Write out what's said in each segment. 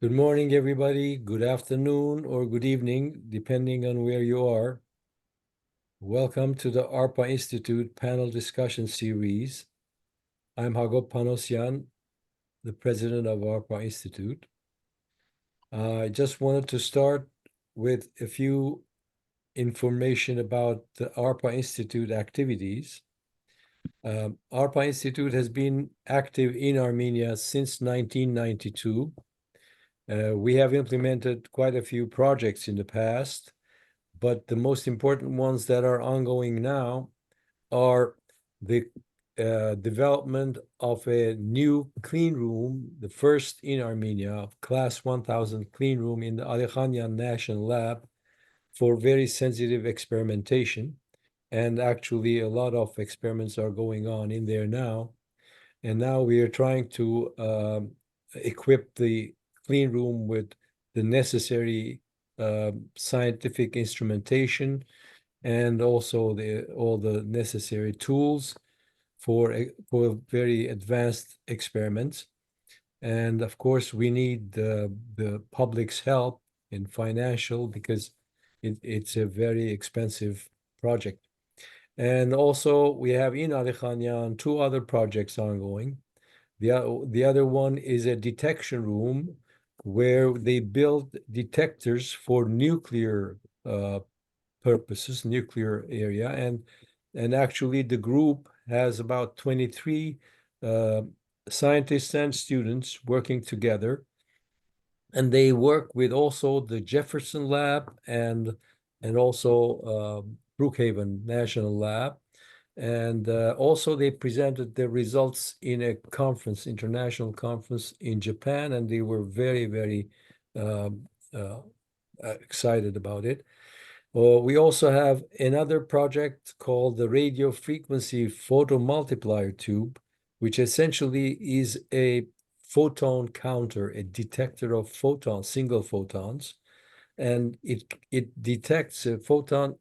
Good morning, everybody. Good afternoon or good evening, depending on where you are. Welcome to the ARPA Institute panel discussion series. I'm Hagop Panosyan, the president of ARPA Institute. I just wanted to start with a few information about the ARPA Institute activities. ARPA Institute has been active in Armenia since 1992. We have implemented quite a few projects in the past, but the most important ones that are ongoing now are the development of a new clean room, the first in Armenia, class 1000 clean room in the Alina National Lab for very sensitive experimentation. And actually, a lot of experiments are going on in there now. And now we are trying to equip the clean room with the necessary scientific instrumentation and also all the necessary tools for very advanced experiments. And of course, we need the public's help in financial because it's a very expensive project. And also, we have in Ali Khanyan two other projects ongoing. The other one is a detection room where they build detectors for nuclear purposes, nuclear area, and actually the group has about 23 scientists and students working together, and they work with also the Jefferson Lab and also Brookhaven National Lab. And also they presented their results in a conference, international conference in Japan, and they were very, very um, excited about it. We also have another project called the radio frequency photomultiplier tube, which essentially is a photon counter, a detector of photons, single photons, and it detects a photon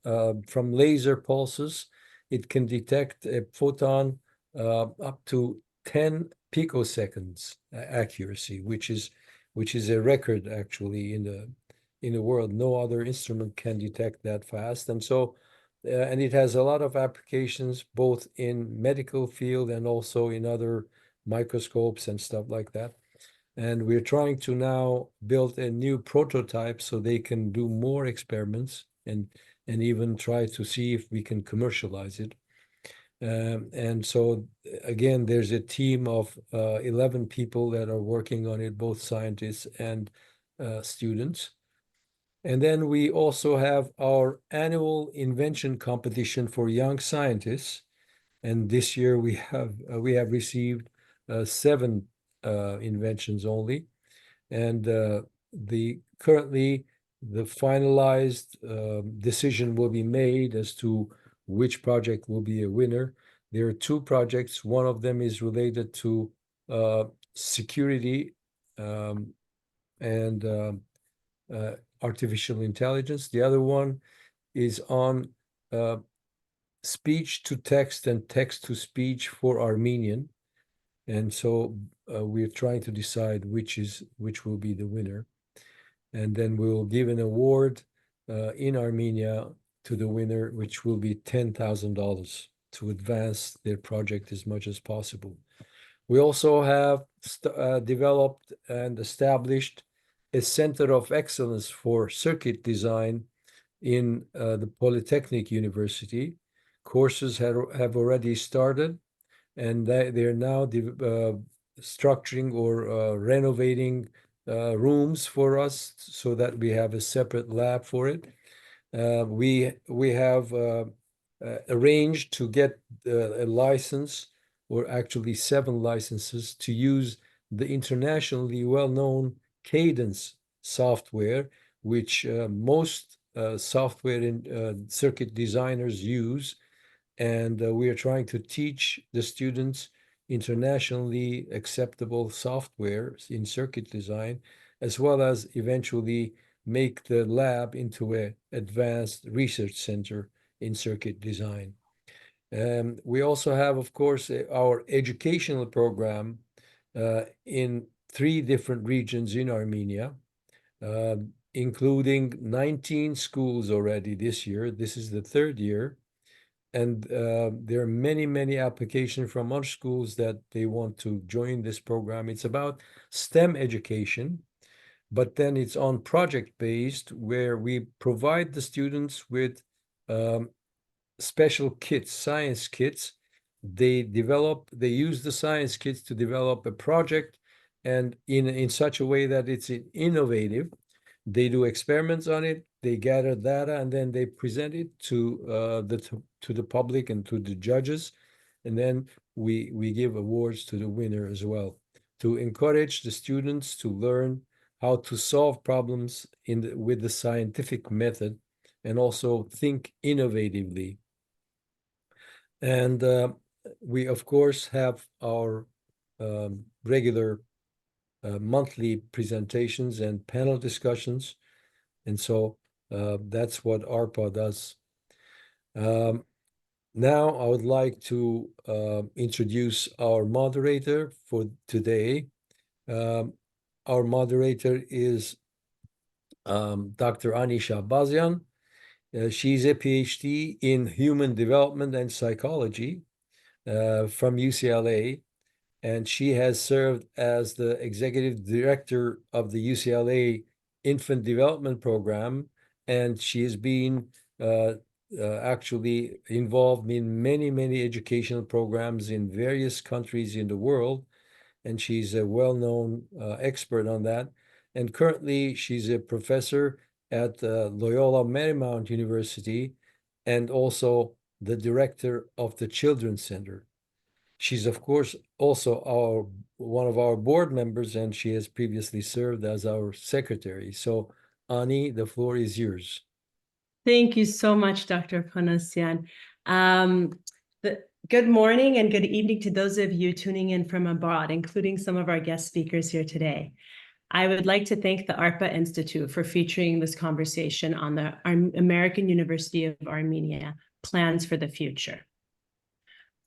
from laser pulses. It can detect a photon up to 10 picoseconds accuracy, which is a record actually in the world. No other instrument can detect that fast, and so and it has a lot of applications both in medical field and also in other microscopes and stuff like that. And we're trying to now build a new prototype so they can do more experiments and even try to see if we can commercialize it. And so again, there's a team of 11 people that are working on it, both scientists and students. And then we also have our annual invention competition for young scientists. And this year we have received 7 inventions only. And currently the finalized decision will be made as to which project will be a winner. There are 2 projects. One of them is related to security and artificial intelligence. The other one is on speech to text and text to speech for Armenian. And so we're trying to decide which will be the winner. And then we'll give an award in Armenia to the winner, which will be $10,000 to advance their project as much as possible. We also have developed and established a Center of Excellence for Circuit Design in the Polytechnic University. Courses have already started, and they're now structuring or renovating rooms for us so that we have a separate lab for it. We have arranged to get a license, or actually 7 licenses, to use the internationally well-known Cadence software, which most software in circuit designers use. And we are trying to teach the students internationally acceptable software in circuit design, as well as eventually make the lab into an advanced research center in circuit design. We also have, of course, our educational program in 3 different regions in Armenia, including 19 schools already this year. This is the 3rd year. And there are many, many applications from other schools that they want to join this program. It's about STEM education, but then it's on project-based, where we provide the students with special kits, science kits. They use the science kits to develop a project, and in such a way that it's innovative. They do experiments on it, they gather data, and then they present it to the public and to the judges. And then we give awards to the winner as well, to encourage the students to learn how to solve problems with the scientific method, and also think innovatively. And we, of course, have our regular monthly presentations and panel discussions. And so that's what ARPA does. Now I would like to introduce our moderator for today. Our moderator is Dr. Alina Gharabegian. She's a PhD in Human Development and Psychology from UCLA, and she has served as the executive director of the UCLA Infant Development Program, and she has been actually involved in many, many educational programs in various countries in the world, and she's a well-known expert on that. And currently, she's a professor at Loyola Marymount University, and also the director of the Children's Center. She's, of course, also one of our board members, and she has previously served as our secretary. So, Ani, the floor is yours. Thank you so much, Dr. Panasian. Good morning and good evening to those of you tuning in from abroad, including some of our guest speakers here today. I would like to thank the ARPA Institute for featuring this conversation on the American University of Armenia plans for the future.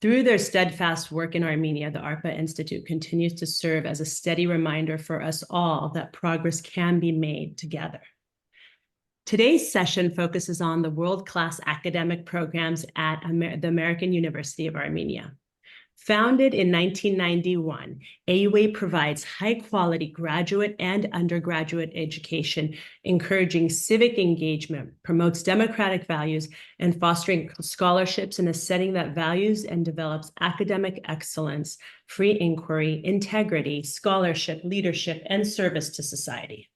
Through their steadfast work in Armenia, the ARPA Institute continues to serve as a steady reminder for us all that progress can be made together. Today's session focuses on the world-class academic programs at the American University of Armenia. Founded in 1991, AUA provides high-quality graduate and undergraduate education, encouraging civic engagement, promotes democratic values, and fostering scholarships in a setting that values and develops academic excellence, free inquiry, integrity, scholarship, leadership, and service to society.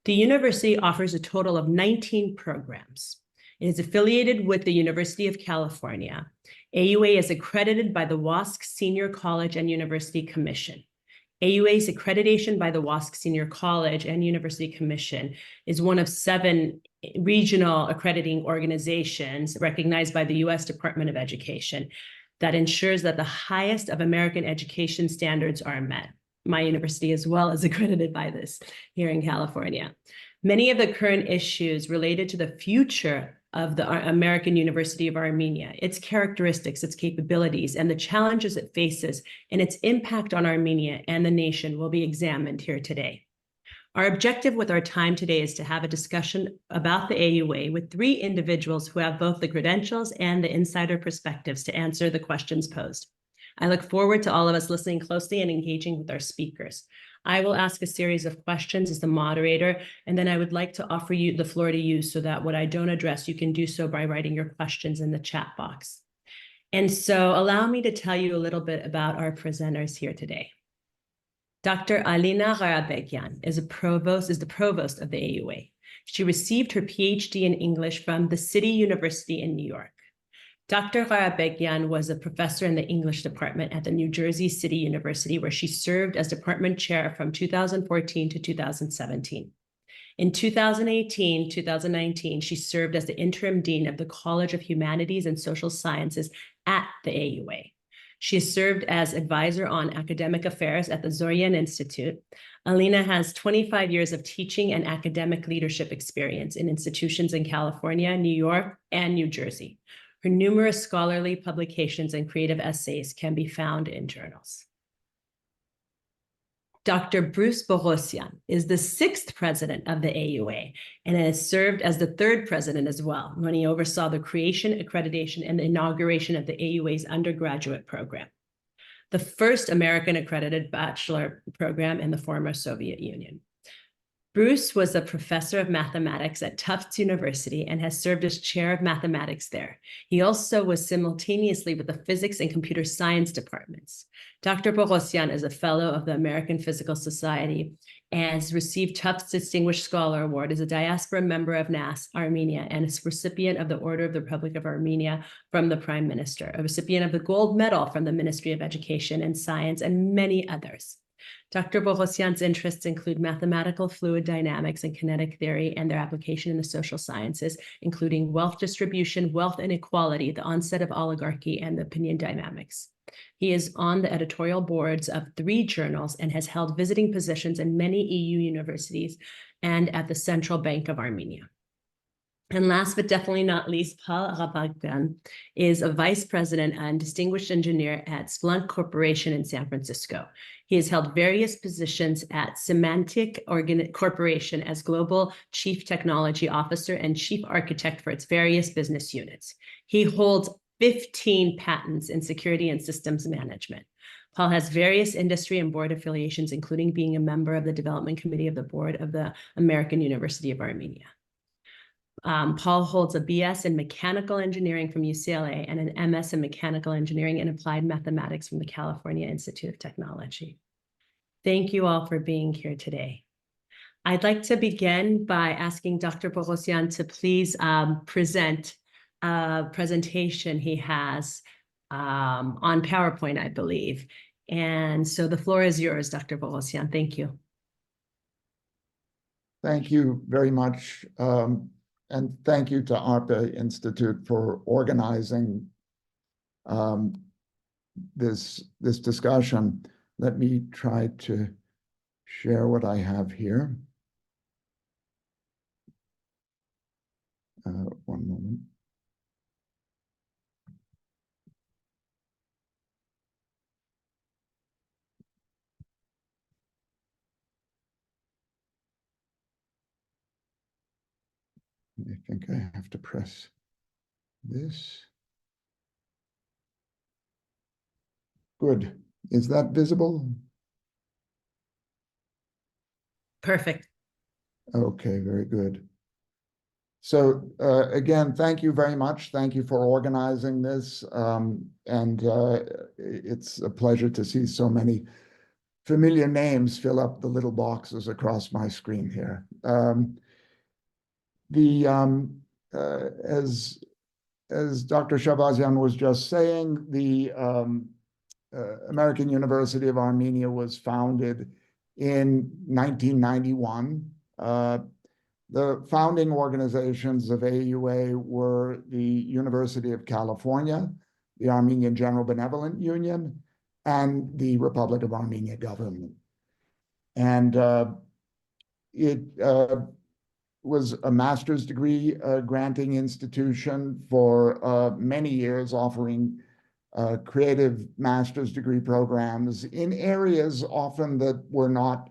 The university offers a total of 19 programs. It is affiliated with the University of California. AUA is accredited by the WASC Senior College and University Commission. AUA's accreditation by the WASC Senior College and University Commission is one of 7 regional accrediting organizations recognized by the U.S. Department of Education that ensures that the highest of American education standards are met. My university as well is accredited by this here in California. Many of the current issues related to the future of the American University of Armenia, its characteristics, its capabilities, and the challenges it faces, and its impact on Armenia and the nation will be examined here today. Our objective with our time today is to have a discussion about the AUA with 3 individuals who have both the credentials and the insider perspectives to answer the questions posed. I look forward to all of us listening closely and engaging with our speakers. I will ask a series of questions as the moderator, and then I would like to offer you the floor to you so that what I don't address, you can do so by writing your questions in the chat box. And so allow me to tell you a little bit about our presenters here today. Dr. Alina Gharabegian is the provost of the AUA. She received her PhD in English from the City University in New York. Dr. Gharabegian was a professor in the English department at the New Jersey City University, where she served as department chair from 2014 to 2017. In 2018-2019, she served as the interim dean of the College of Humanities and Social Sciences at the AUA. She has served as advisor on academic affairs at the Zoryan Institute. Alina has 25 years of teaching and academic leadership experience in institutions in California, New York, and New Jersey. Her numerous scholarly publications and creative essays can be found in journals. Dr. Bruce Boghosian is the 6th president of the AUA and has served as the 3rd president as well, when he oversaw the creation, accreditation, and the inauguration of the AUA's undergraduate program, the first American accredited bachelor program in the former Soviet Union. Bruce was a professor of mathematics at Tufts University and has served as chair of mathematics there. He also was simultaneously with the physics and computer science departments. Dr. Boghosian is a fellow of the American Physical Society and has received Tufts Distinguished Scholar Award, is a diaspora member of NAS Armenia, and is recipient of the Order of the Republic of Armenia from the Prime Minister, a recipient of the Gold Medal from the Ministry of Education and Science, and many others. Dr. Boghosian's interests include mathematical fluid dynamics and kinetic theory and their application in the social sciences, including wealth distribution, wealth inequality, the onset of oligarchy, and the opinion dynamics. He is on the editorial boards of 3 journals and has held visiting positions in many EU universities and at the Central Bank of Armenia. And last but definitely not least, Paul Gharabegian is a vice president and distinguished engineer at Splunk Corporation in San Francisco. He has held various positions at Symantec Corporation as global chief technology officer and chief architect for its various business units. He holds 15 patents in security and systems management. Paul has various industry and board affiliations, including being a member of the development committee of the board of the American University of Armenia. Paul holds a BS in mechanical engineering from UCLA and an MS in mechanical engineering and applied mathematics from the California Institute of Technology. Thank you all for being here today. I'd like to begin by asking Dr. Boghosian to please present a presentation he has on PowerPoint, I believe. And so the floor is yours, Dr. Boghosian. Thank you. Thank you very much. And thank you to ARPA Institute for organizing this discussion. Let me try to share what I have here. One moment. I think I have to press this. Good. Is that visible? Perfect. Okay, very good. So again, thank you very much. Thank you for organizing this. It's a pleasure to see so many familiar names fill up the little boxes across my screen here. As Dr. Gharabegian was just saying, the American University of Armenia was founded in 1991. The founding organizations of AUA were the University of California, the Armenian General Benevolent Union, and the Republic of Armenia government. And it was a master's degree granting institution for many years, offering creative master's degree programs in areas often that were not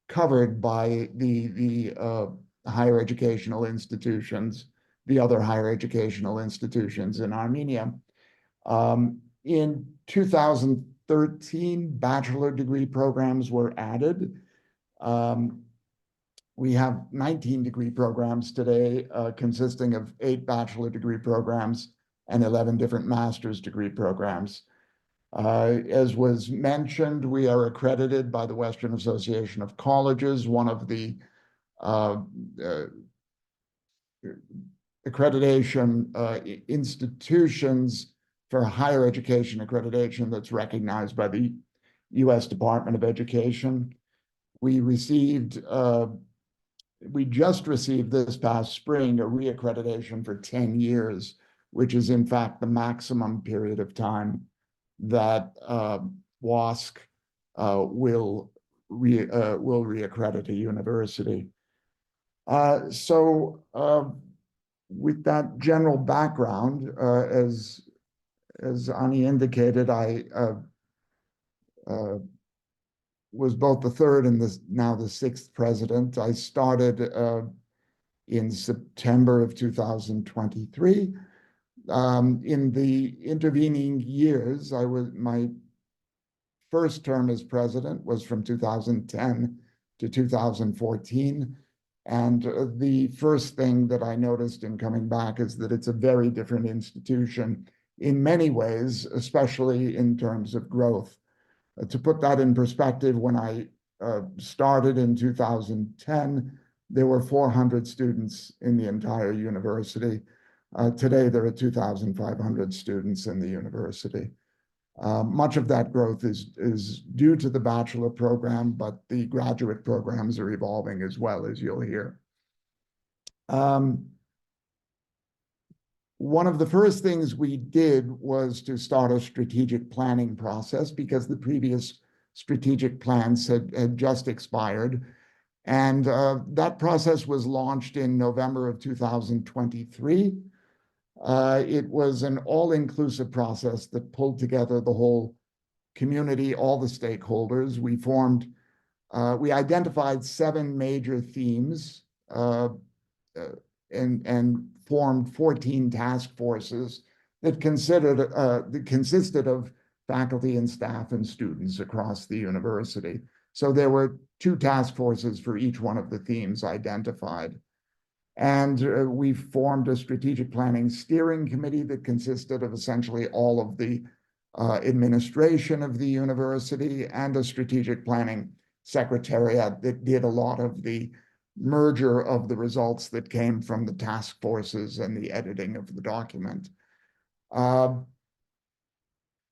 covered by the higher educational institutions, the other higher educational institutions in Armenia. In 2013, bachelor degree programs were added. We have 19 degree programs today, consisting of 8 bachelor degree programs and 11 different master's degree programs. As was mentioned, we are accredited by the Western Association of Colleges, one of the accreditation institutions for higher education accreditation that's recognized by the U.S. Department of Education. We just received this past spring a reaccreditation for 10 years, which is in fact the maximum period of time that WASC will reaccredit a university. With that general background, as Ani indicated, I was both the third and now the sixth president. I started in September of 2023. In the intervening years, my first term as president was from 2010 to 2014. And the first thing that I noticed in coming back is that it's a very different institution in many ways, especially in terms of growth. To put that in perspective, when I started in 2010, there were 400 students in the entire university. Today, there are 2,500 students in the university. Much of that growth is due to the bachelor program, but the graduate programs are evolving as well, as you'll hear. One of the first things we did was to start a strategic planning process because the previous strategic plans had just expired. And that process was launched in November of 2023. It was an all-inclusive process that pulled together the whole community, all the stakeholders. We identified 7 major themes and formed 14 task forces that consisted of faculty and staff and students across the university. So there were 2 task forces for each one of the themes identified. And we formed a strategic planning steering committee that consisted of essentially all of the administration of the university and a strategic planning secretariat that did a lot of the merger of the results that came from the task forces and the editing of the document.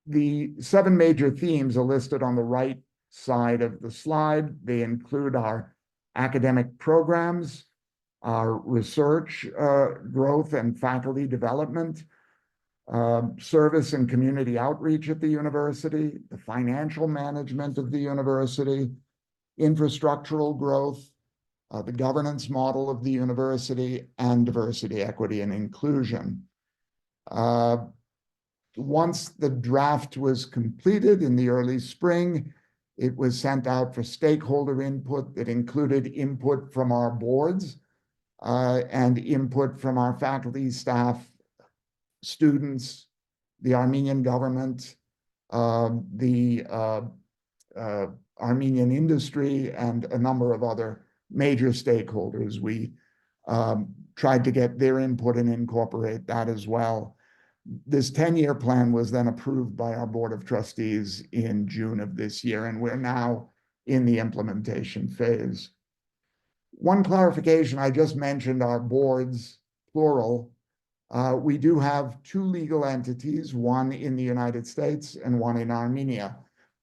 The 7 major themes are listed on the right side of the slide. They include our academic programs, our research growth and faculty development, service and community outreach at the university, the financial management of the university, infrastructural growth, the governance model of the university, and diversity, equity, and inclusion. Once the draft was completed in the early spring, it was sent out for stakeholder input that included input from our boards and input from our faculty, staff, students, the Armenian government, the Armenian industry, and a number of other major stakeholders. We tried to get their input and incorporate that as well. This 10-year plan was then approved by our Board of Trustees in June of this year, and we're now in the implementation phase. One clarification, I just mentioned our boards, plural. We do have 2 legal entities, one in the United States and one in Armenia.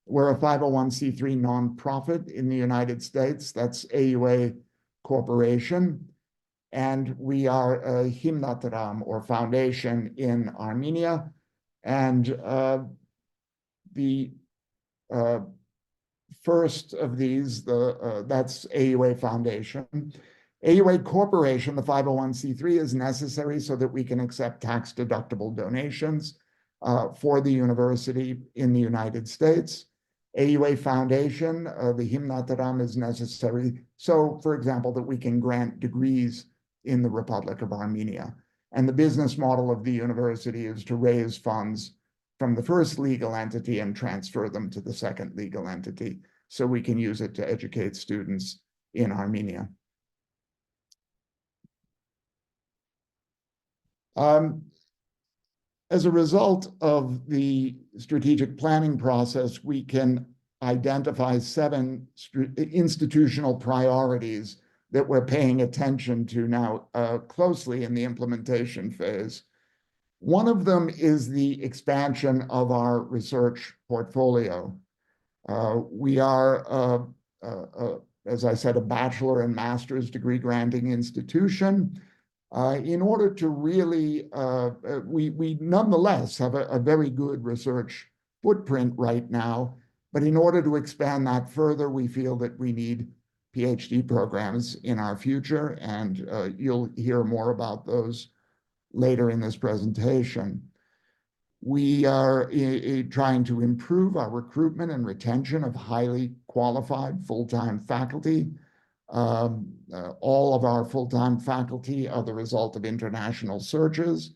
We're a 501c3 nonprofit in the United States, that's AUA Corporation, and we are a Himnataram, or foundation, in Armenia. And the first of these, that's AUA Foundation. AUA Corporation, the 501c3, is necessary so that we can accept tax-deductible donations for the university in the United States. AUA Foundation, the Himnataram, is necessary so, for example, that we can grant degrees in the Republic of Armenia. And the business model of the university is to raise funds from the first legal entity and transfer them to the second legal entity, so we can use it to educate students in Armenia. As a result of the strategic planning process, we can identify 7 institutional priorities that we're paying attention to now closely in the implementation phase. One of them is the expansion of our research portfolio. We are, as I said, a bachelor and master's degree granting institution. In order to really, we nonetheless have a very good research footprint right now, but in order to expand that further, we feel that we need PhD programs in our future, and you'll hear more about those later in this presentation. We are trying to improve our recruitment and retention of highly qualified full-time faculty. All of our full-time faculty are the result of international searches.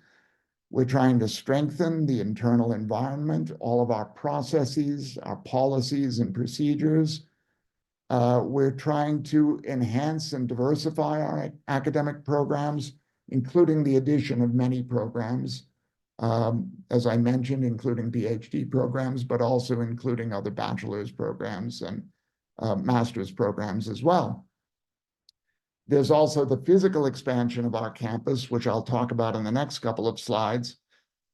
We're trying to strengthen the internal environment, all of our processes, our policies and procedures. We're trying to enhance and diversify our academic programs, including the addition of many programs, as I mentioned, including PhD programs, but also including other bachelor's programs and master's programs as well. There's also the physical expansion of our campus, which I'll talk about in the next couple of slides.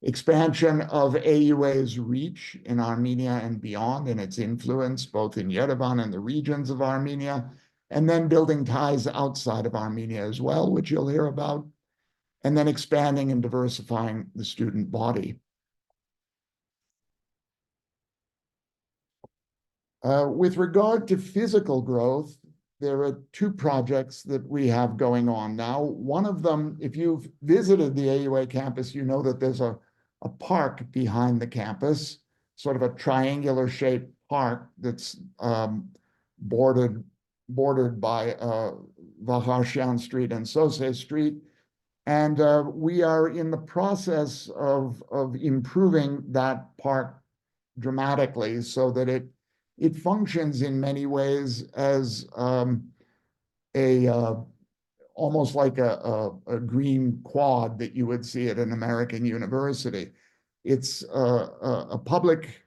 Expansion of AUA's reach in Armenia and beyond, and its influence both in Yerevan and the regions of Armenia, and then building ties outside of Armenia as well, which you'll hear about, and then expanding and diversifying the student body. With regard to physical growth, there are two projects that we have going on now. One of them, if you've visited the AUA campus, you know that there's a park behind the campus, sort of a triangular shaped park that's bordered by Vaharshian Street and Sose Street. And we are in the process of improving that park dramatically so that it functions in many ways as almost like a green quad that you would see at an American university. It's a public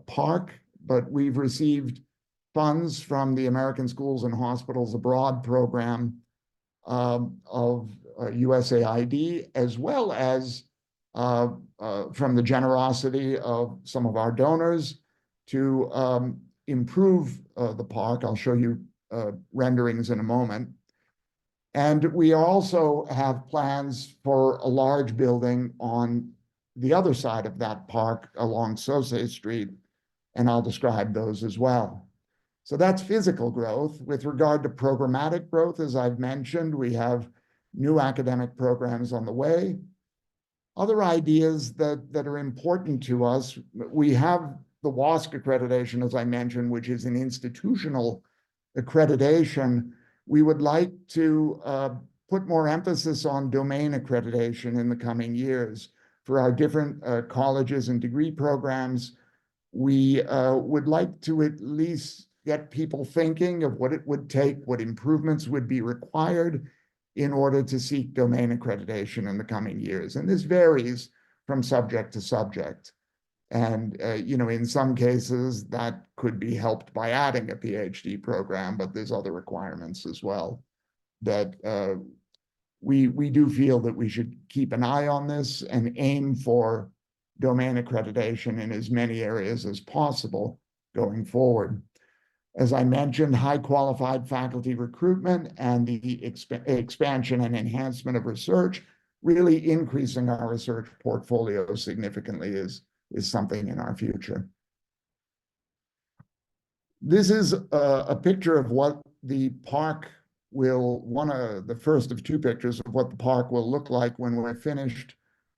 park, but we've received funds from the American Schools and Hospitals Abroad program of USAID, as well as from the generosity of some of our donors to improve the park. I'll show you renderings in a moment. And we also have plans for a large building on the other side of that park along Sose Street, and I'll describe those as well. So that's physical growth. With regard to programmatic growth, as I've mentioned, we have new academic programs on the way. Other ideas that are important to us, we have the WASC accreditation, as I mentioned, which is an institutional accreditation. We would like to put more emphasis on domain accreditation in the coming years for our different colleges and degree programs. We would like to at least get people thinking of what it would take, what improvements would be required in order to seek domain accreditation in the coming years. And this varies from subject to subject. And, in some cases, that could be helped by adding a PhD program, but there's other requirements as well that we do feel that we should keep an eye on this and aim for domain accreditation in as many areas as possible going forward. As I mentioned, high qualified faculty recruitment and the expansion and enhancement of research, really increasing our research portfolio significantly is something in our future. This is a picture of what the park the first of two pictures of what the park will look like when we're finished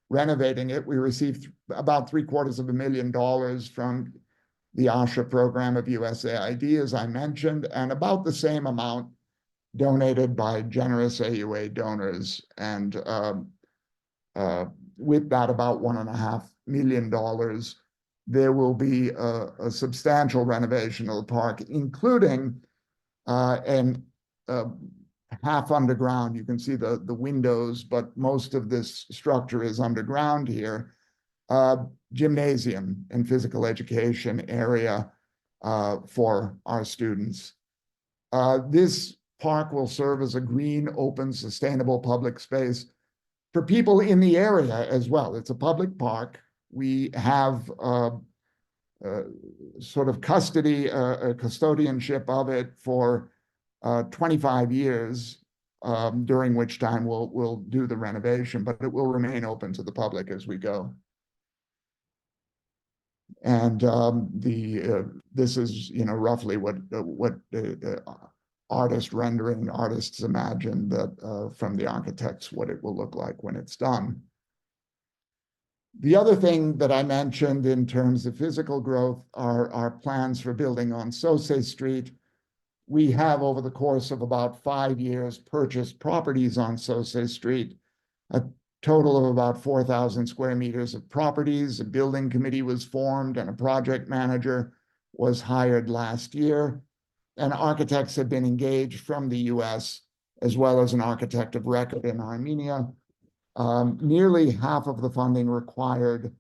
renovating it. We received about $750,000 from the ASHA program of USAID, as I mentioned, and about the same amount donated by generous AUA donors. And with that, about $1.5 million, there will be a substantial renovation of the park, including half underground. You can see the windows, but most of this structure is underground here. Gymnasium and physical education area for our students. This park will serve as a green, open, sustainable public space for people in the area as well. It's a public park. We have sort of custodianship of it for 25 years, during which time we'll do the renovation, but it will remain open to the public as we go. And this is roughly what artists imagine that from the architects what it will look like when it's done. The other thing that I mentioned in terms of physical growth are our plans for building on Sauce Street. We have, over the course of about 5 years, purchased properties on Sauce Street, a total of about 4,000 square meters of properties. A building committee was formed and a project manager was hired last year. And architects have been engaged from the US, as well as an architect of record in Armenia. Nearly half of the funding required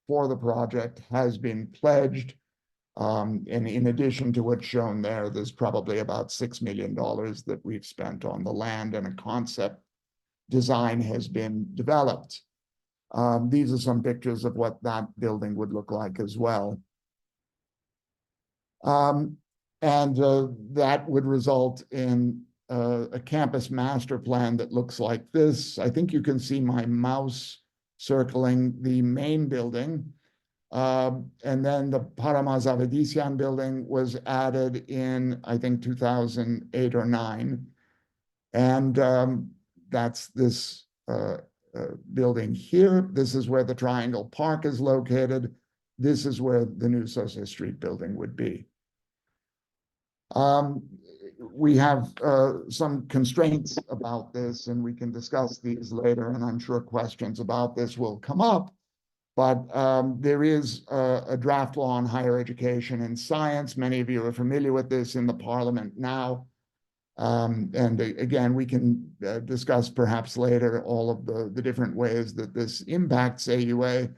for the project has been pledged. And in addition to what's shown there, there's probably about $6 million that we've spent on the land, and a concept design has been developed. These are some pictures of what that building would look like as well. That would result in a campus master plan that looks like this. I think you can see my mouse circling the main building. And then the Paramaz building was added in, I think, 2008 or 9. And that's this building here. This is where the Triangle Park is located. This is where the new Sauce Street building would be. We have some constraints about this, and we can discuss these later, and I'm sure questions about this will come up. But there is a draft law on higher education and science. Many of you are familiar with this in the Parliament now. And again, we can discuss perhaps later all of the different ways that this impacts AUA.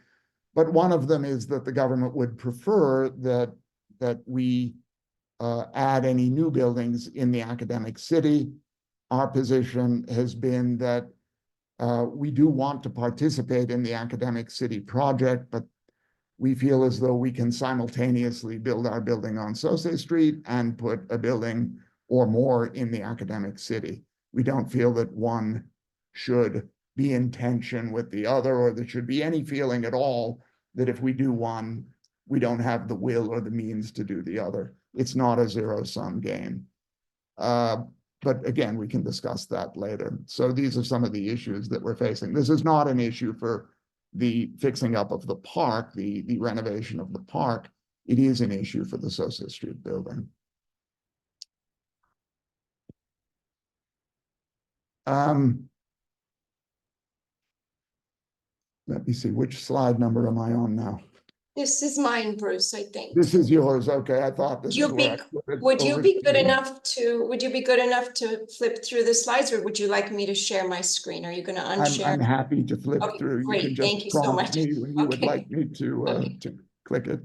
But one of them is that the government would prefer that we add any new buildings in the academic city. Our position has been that we do want to participate in the academic city project, but we feel as though we can simultaneously build our building on Sauce Street and put a building or more in the academic city. We don't feel that one should be in tension with the other, or there should be any feeling at all that if we do one, we don't have the will or the means to do the other. It's not a zero-sum game. But again, we can discuss that later. So these are some of the issues that we're facing. This is not an issue for the fixing up of the park, the renovation of the park. It is an issue for the Sauce Street building. Let me see, which slide number am I on now? This is mine, Bruce, I think. This is yours. Okay, I thought this was where would you be good enough to flip through the slides, or would you like me to share my screen? Are you going to unshare? I'm happy to flip through. Great. You can Thank you just so prompt much. me when you would like me to click it.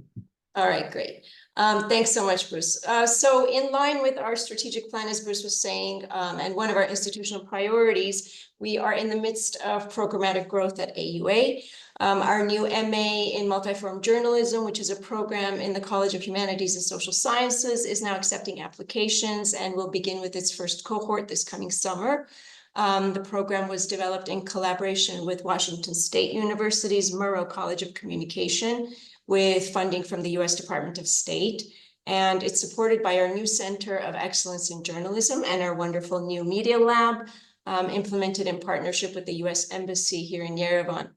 All right, great. Thanks so much, Bruce. So in line with our strategic plan, as Bruce was saying, and one of our institutional priorities, we are in the midst of programmatic growth at AUA. Our new MA in Multiform Journalism, which is a program in the College of Humanities and Social Sciences, is now accepting applications and will begin with its first cohort this coming summer. The program was developed in collaboration with Washington State University's Murrow College of Communication, with funding from the US Department of State. And it's supported by our new Center of Excellence in Journalism and our wonderful new Media Lab, implemented in partnership with the US Embassy here in Yerevan.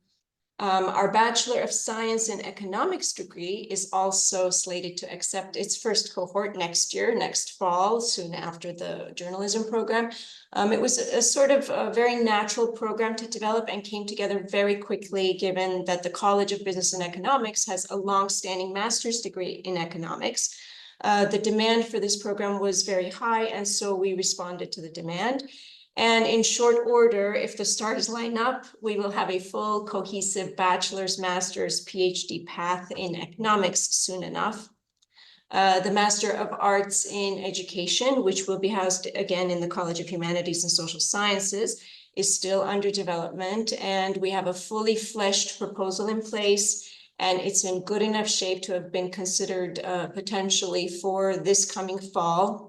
Our Bachelor of Science in Economics degree is also slated to accept its first cohort next fall, soon after the journalism program. It was a sort of a very natural program to develop and came together very quickly, given that the College of Business and Economics has a long-standing master's degree in economics. The demand for this program was very high, and so we responded to the demand. And in short order, if the stars line up, we will have a full, cohesive bachelor's, master's, PhD path in economics soon enough. The Master of Arts in Education, which will be housed again in the College of Humanities and Social Sciences, is still under development, and we have a fully fleshed proposal in place, and it's in good enough shape to have been considered potentially for this coming fall.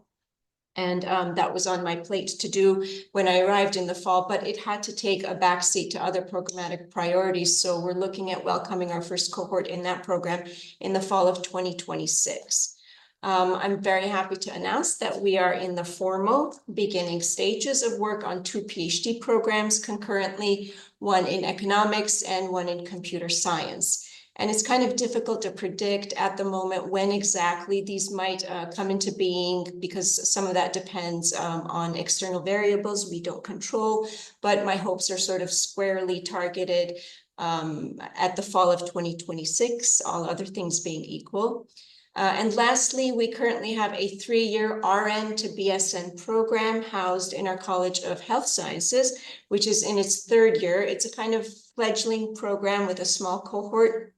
And that was on my plate to do when I arrived in the fall, but it had to take a backseat to other programmatic priorities. So we're looking at welcoming our first cohort in that program in the fall of 2026. I'm very happy to announce that we are in the formal beginning stages of work on 2 PhD programs concurrently, one in economics and one in computer science. And it's kind of difficult to predict at the moment when exactly these might come into being, because some of that depends on external variables we don't control, but my hopes are sort of squarely targeted at the fall of 2026, all other things being equal. And lastly, we currently have a 3-year RN to BSN program housed in our College of Health Sciences, which is in its 3rd year. It's a kind of fledgling program with a small cohort,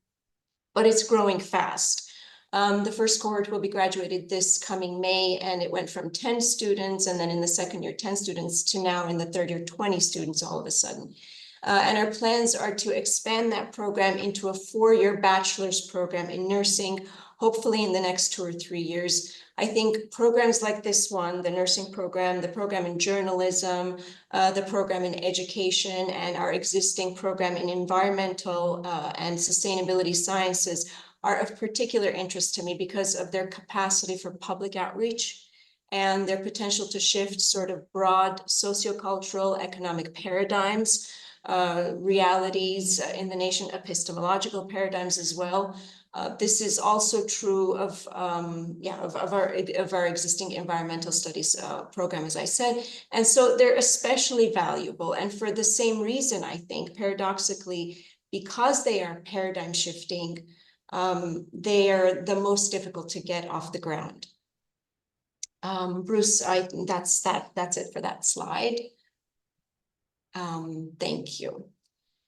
but it's growing fast. The first cohort will be graduated this coming May, and it went from 10 students, and then in the 2nd year, 10 students, to now in the 3rd year, 20 students all of a sudden. And our plans are to expand that program into a 4-year bachelor's program in nursing, hopefully in the next 2 or 3 years. I think programs like this one, the nursing program, the program in journalism, the program in education, and our existing program in environmental and sustainability sciences are of particular interest to me because of their capacity for public outreach and their potential to shift sort of broad sociocultural economic paradigms, realities in the nation, epistemological paradigms as well. This is also true of our existing environmental studies program, as I said. And so they're especially valuable. And for the same reason, I think, paradoxically, because they are paradigm shifting, they are the most difficult to get off the ground. Bruce, that's it for that slide. Thank you.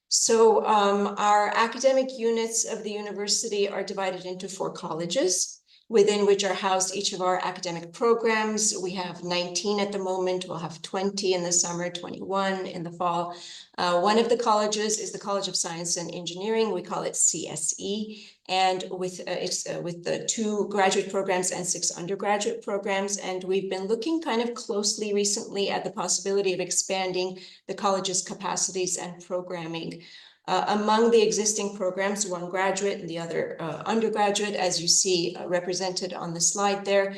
So our academic units of the university are divided into 4 colleges, within which are housed each of our academic programs. We have 19 at the moment. We'll have 20 in the summer, 21 in the fall. One of the colleges is the College of Science and Engineering. We call it CSE, and with the 2 graduate programs and 6 undergraduate programs. And we've been looking kind of closely recently at the possibility of expanding the college's capacities and programming. Among the existing programs, 1 graduate and the other undergraduate, as you see represented on the slide there,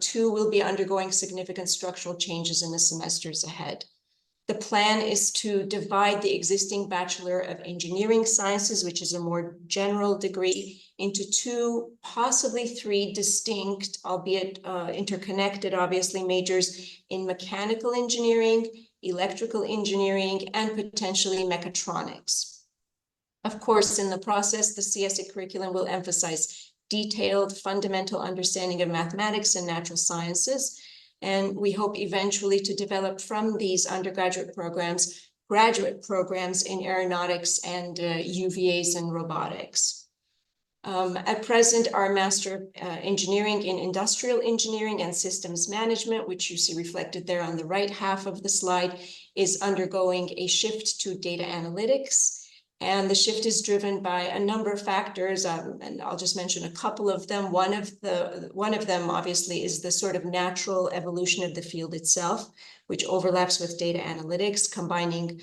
2 will be undergoing significant structural changes in the semesters ahead. The plan is to divide the existing Bachelor of Engineering Sciences, which is a more general degree, into 2, possibly 3 distinct, albeit interconnected, obviously, majors in mechanical engineering, electrical engineering, and potentially mechatronics. Of course, in the process, the CSE curriculum will emphasize detailed, fundamental understanding of mathematics and natural sciences. And we hope eventually to develop from these undergraduate programs, graduate programs in aeronautics and UVAs and robotics. At present, our Master of Engineering in Industrial Engineering and Systems Management, which you see reflected there on the right half of the slide, is undergoing a shift to data analytics. And the shift is driven by a number of factors, and I'll just mention a couple of them. One of them, obviously, is the sort of natural evolution of the field itself, which overlaps with data analytics, combining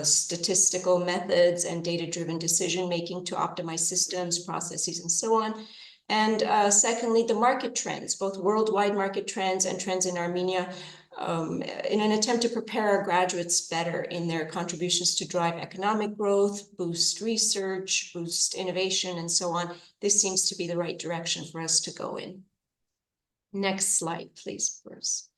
statistical methods and data-driven decision-making to optimize systems, processes, and so on. And secondly, the market trends, both worldwide market trends and trends in Armenia, in an attempt to prepare our graduates better in their contributions to drive economic growth, boost research, boost innovation, and so on. This seems to be the right direction for us to go in. Next slide, please, Bruce.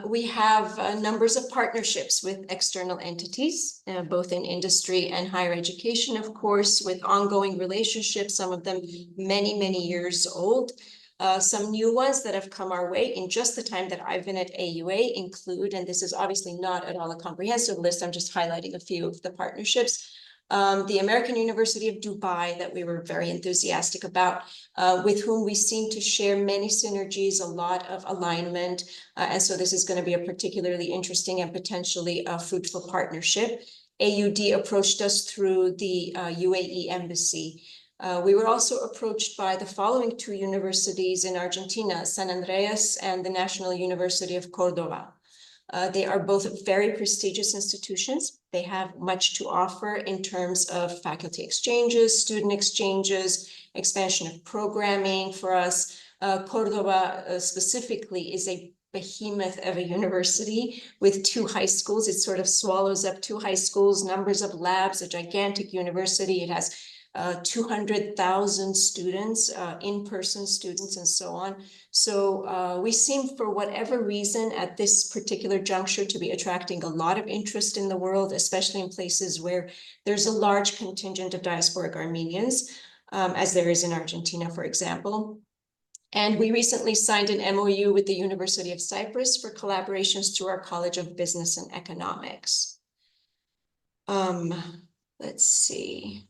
We have numbers of partnerships with external entities, both in industry and higher education, of course, with ongoing relationships, some of them many, many years old. Some new ones that have come our way in just the time that I've been at AUA include, and this is obviously not at all a comprehensive list, I'm just highlighting a few of the partnerships. The American University of Dubai, that we were very enthusiastic about, with whom we seem to share many synergies, a lot of alignment. And so this is going to be a particularly interesting and potentially fruitful partnership. AUD approached us through the UAE embassy. We were also approached by the following 2 universities in Argentina, San Andreas and the National University of Cordova. They are both very prestigious institutions. They have much to offer in terms of faculty exchanges, student exchanges, expansion of programming for us. Cordoba specifically is a behemoth of a university with 2 high schools. It sort of swallows up 2 high schools, numbers of labs, a gigantic university. It has 200,000 students, in-person students, and so on. So we seem, for whatever reason, at this particular juncture, to be attracting a lot of interest in the world, especially in places where there's a large contingent of diasporic Armenians, as there is in Argentina, for example. And we recently signed an MOU with the University of Cyprus for collaborations through our College of Business and Economics. Let's see.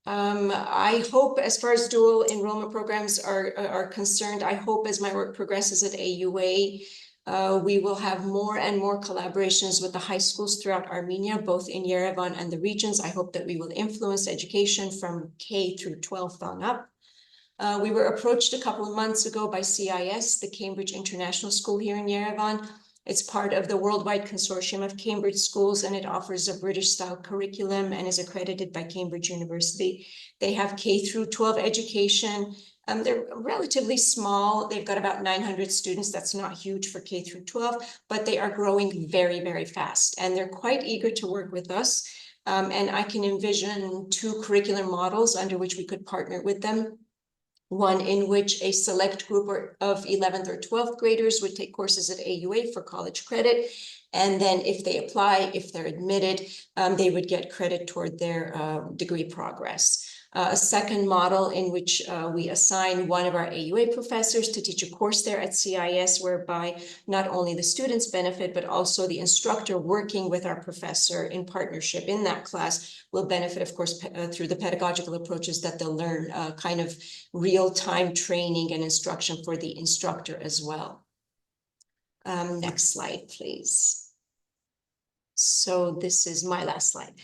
I hope, as far as dual enrollment programs are concerned, I hope as my work progresses at AUA, we will have more and more collaborations with the high schools throughout Armenia, both in Yerevan and the regions. I hope that we will influence education from K through 12 on up. We were approached a couple of months ago by CIS, the Cambridge International School here in Yerevan. It's part of the worldwide consortium of Cambridge schools, and it offers a British-style curriculum and is accredited by Cambridge University. They have K through 12 education. They're relatively small. They've got about 900 students. That's not huge for K through 12, but they are growing very, very fast. And they're quite eager to work with us. And I can envision 2 curriculum models under which we could partner with them. One in which a select group of 11th or 12th graders would take courses at AUA for college credit. And then if they apply, if they're admitted, they would get credit toward their degree progress. A second model in which we assign one of our AUA professors to teach a course there at CIS, whereby not only the students benefit, but also the instructor working with our professor in partnership in that class will benefit, of course, through the pedagogical approaches that they'll learn, kind of real-time training and instruction for the instructor as well. Next slide, please. So this is my last slide.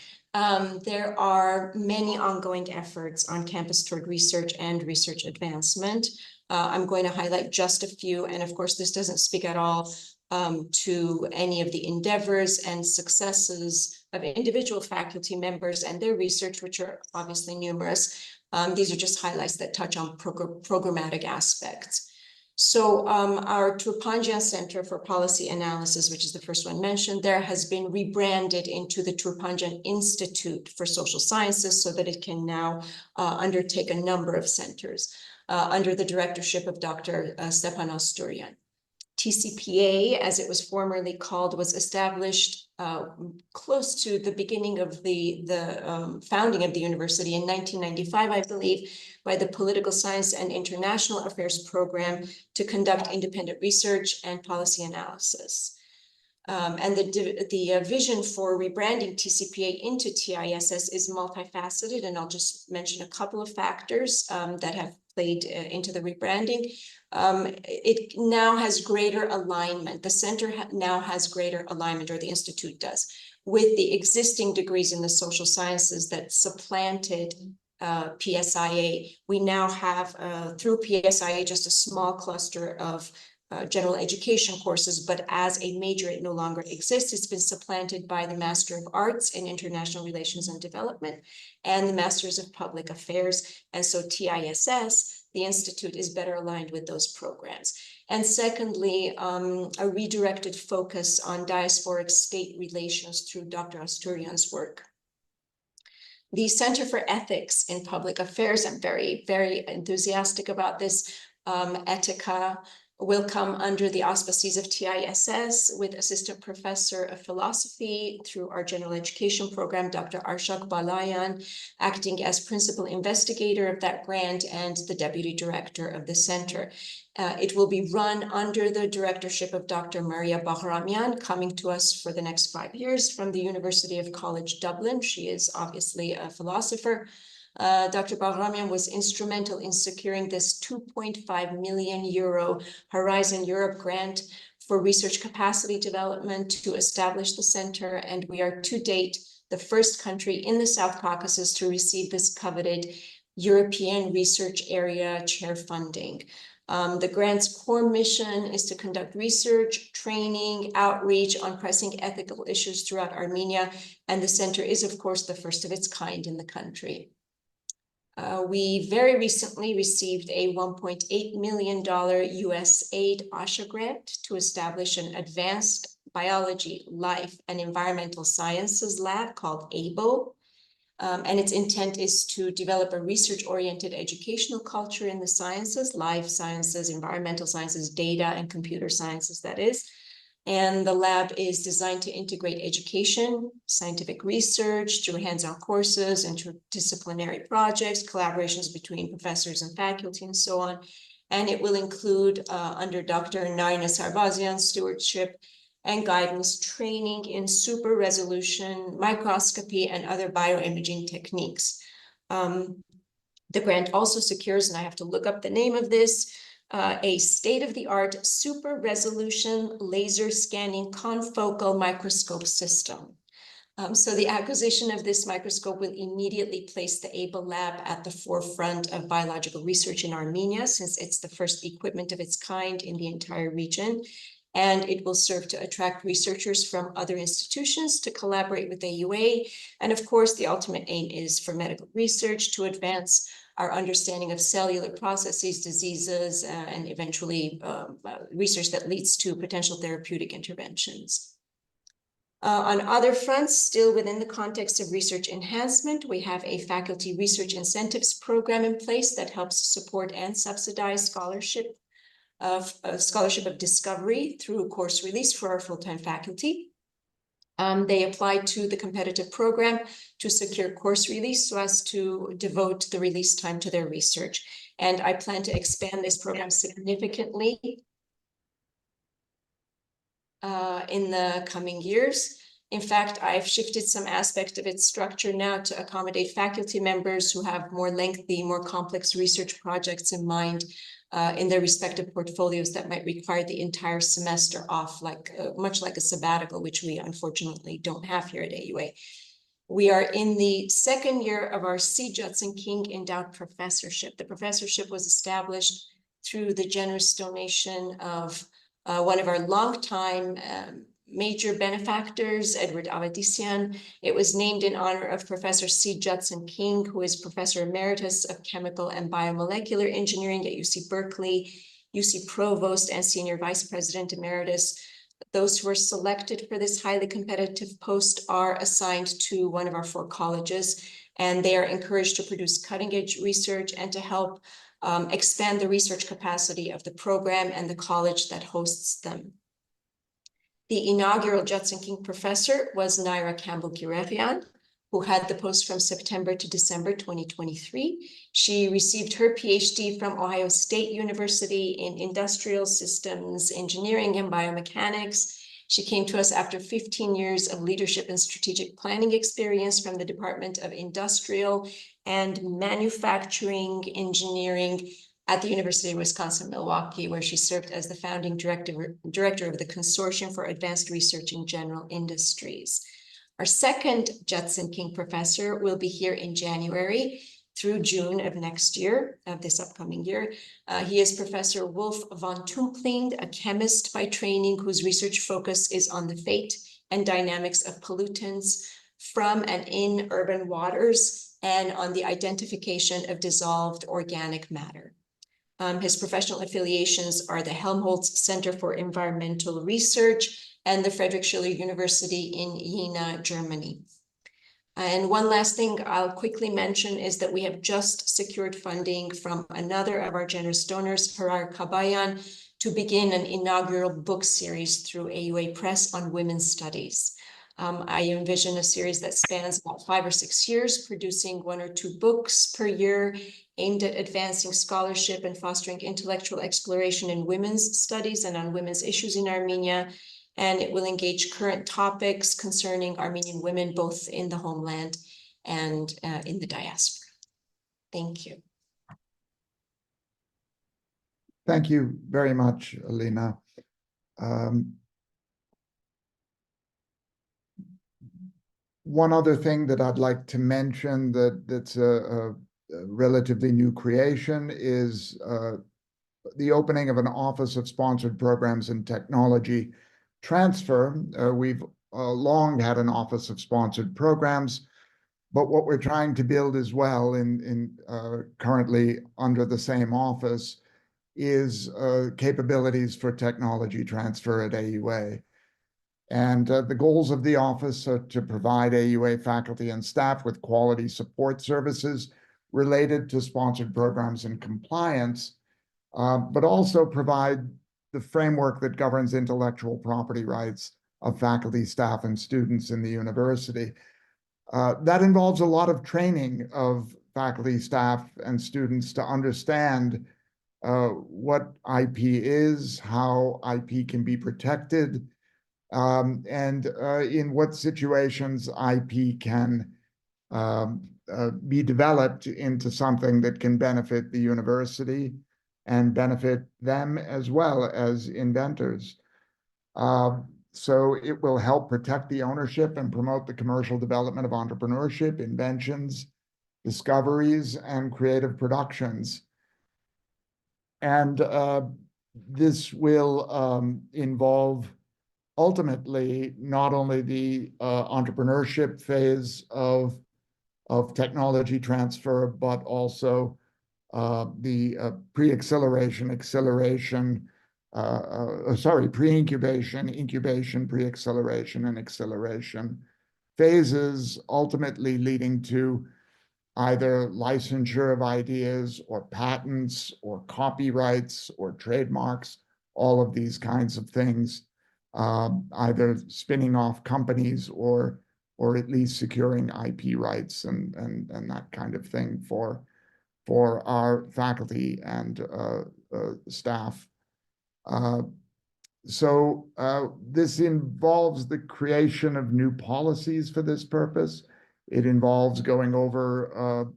There are many ongoing efforts on campus toward research and research advancement. I'm going to highlight just a few, and of course, this doesn't speak at all to any of the endeavors and successes of individual faculty members and their research, which are obviously numerous. These are just highlights that touch on programmatic aspects. So our Turpanjan Center for Policy Analysis, which is the first one mentioned, there has been rebranded into the Turpanjan Institute for Social Sciences so that it can now undertake a number of centers under the directorship of Dr. Stepanos Zoryan. TCPA, as it was formerly called, was established close to the beginning of the founding of the university in 1995, I believe, by the Political Science and International Affairs Program to conduct independent research and policy analysis. And the vision for rebranding TCPA into TISS is multifaceted, and I'll just mention a couple of factors that have played into the rebranding. It now has greater alignment. The center now has greater alignment, or the institute does, with the existing degrees in the social sciences that supplanted PSIA. We now have, through PSIA, just a small cluster of general education courses, but as a major, it no longer exists. It's been supplanted by the Master of Arts in International Relations and Development and the Masters of Public Affairs. And so TISS, the Institute, is better aligned with those programs. And secondly, a redirected focus on diasporic state relations through Dr. Asturian's work. The Center for Ethics in Public Affairs, I'm very, very enthusiastic about this. Etica will come under the auspices of TISS with Assistant Professor of Philosophy through our General Education program, Dr. Arshak Balayan, acting as Principal Investigator of that grant and the Deputy Director of the Center. It will be run under the directorship of Dr. Maria Bahramian, coming to us for the next 5 years from the University of College Dublin. She is obviously a philosopher. Dr. Bahramian was instrumental in securing this 2.5 million euro Horizon Europe grant for research capacity development to establish the center. And we are to date the first country in the South Caucasus to receive this coveted European Research Area chair funding. The grant's core mission is to conduct research, training, outreach on pressing ethical issues throughout Armenia, and the center is, of course, the first of its kind in the country. We very recently received a $1.8 million USAID ASHA grant to establish an advanced biology, life, and environmental sciences lab called ABO. And its intent is to develop a research-oriented educational culture in the sciences, life sciences, environmental sciences, data, and computer sciences, that is. And the lab is designed to integrate education, scientific research through hands-on courses, interdisciplinary projects, collaborations between professors and faculty, and so on. And it will include, under Dr. Alina Gharabegian's stewardship and guidance, training in super resolution, microscopy, and other bioimaging techniques. The grant also secures, and I have to look up the name of this, a state-of-the-art super resolution laser scanning confocal microscope system. So the acquisition of this microscope will immediately place the ABA lab at the forefront of biological research in Armenia, since it's the first equipment of its kind in the entire region. And it will serve to attract researchers from other institutions to collaborate with AUA. And of course, the ultimate aim is for medical research to advance our understanding of cellular processes, diseases, and eventually research that leads to potential therapeutic interventions. On other fronts, still within the context of research enhancement, we have a faculty research incentives program in place that helps support and subsidize scholarship of discovery through course release for our full-time faculty. They apply to the competitive program to secure course release so as to devote the release time to their research. And I plan to expand this program significantly in the coming years. In fact, I've shifted some aspect of its structure now to accommodate faculty members who have more lengthy, more complex research projects in mind in their respective portfolios that might require the entire semester off, much like a sabbatical, which we unfortunately don't have here at AUA. We are in the second year of our C. Judson King Endowed Professorship. The professorship was established through the generous donation of one of our longtime major benefactors, Edward Avedissian. It was named in honor of Professor C. Judson King, who is Professor Emeritus of Chemical and Biomolecular Engineering at UC Berkeley, UC Provost, and Senior Vice President Emeritus. Those who are selected for this highly competitive post are assigned to one of our 4 colleges, and they are encouraged to produce cutting-edge research and to help expand the research capacity of the program and the college that hosts them. The inaugural Judson King professor was Naira Campbell-Guerrerian, who had the post from September to December 2023. She received her PhD from Ohio State University in Industrial Systems Engineering and Biomechanics. She came to us after 15 years of leadership and strategic planning experience from the Department of Industrial and Manufacturing Engineering at the University of Wisconsin-Milwaukee, where she served as the founding director of the Consortium for Advanced Research in General Industries. Our second Judson King professor will be here in January through June of next year, of this upcoming year. He is Professor Wolf von Tumpling, a chemist by training whose research focus is on the fate and dynamics of pollutants from and in urban waters and on the identification of dissolved organic matter. His professional affiliations are the Helmholtz Center for Environmental Research and the Friedrich Schiller University in Jena, Germany. And one last thing I'll quickly mention is that we have just secured funding from another of our generous donors, Harar Kabayan, to begin an inaugural book series through AUA Press on women's studies. I envision a series that spans about 5 or 6 years, producing 1 or 2 books per year aimed at advancing scholarship and fostering intellectual exploration in women's studies and on women's issues in Armenia. And it will engage current topics concerning Armenian women, both in the homeland and in the diaspora. Thank you. Thank you very much, Alina. One other thing that I'd like to mention that's a relatively new creation is the opening of an Office of Sponsored Programs and Technology Transfer. We've long had an Office of Sponsored Programs, but what we're trying to build as well currently under the same office is capabilities for technology transfer at AUA. And the goals of the office are to provide AUA faculty and staff with quality support services related to sponsored programs and compliance, but also provide the framework that governs intellectual property rights of faculty, staff, and students in the university. That involves a lot of training of faculty, staff, and students to understand what IP is, how IP can be protected, and in what situations IP can be developed into something that can benefit the university and benefit them as well as inventors. So it will help protect the ownership and promote the commercial development of entrepreneurship, inventions, discoveries, and creative productions. And this will involve ultimately not only the entrepreneurship phase of technology transfer, but also the pre-acceleration, pre-incubation, incubation, pre-acceleration, and acceleration phases, ultimately leading to either licensure of ideas or patents or copyrights or trademarks, all of these kinds of things, either spinning off companies or at least securing IP rights and that kind of thing for our faculty and staff. So this involves the creation of new policies for this purpose. It involves going over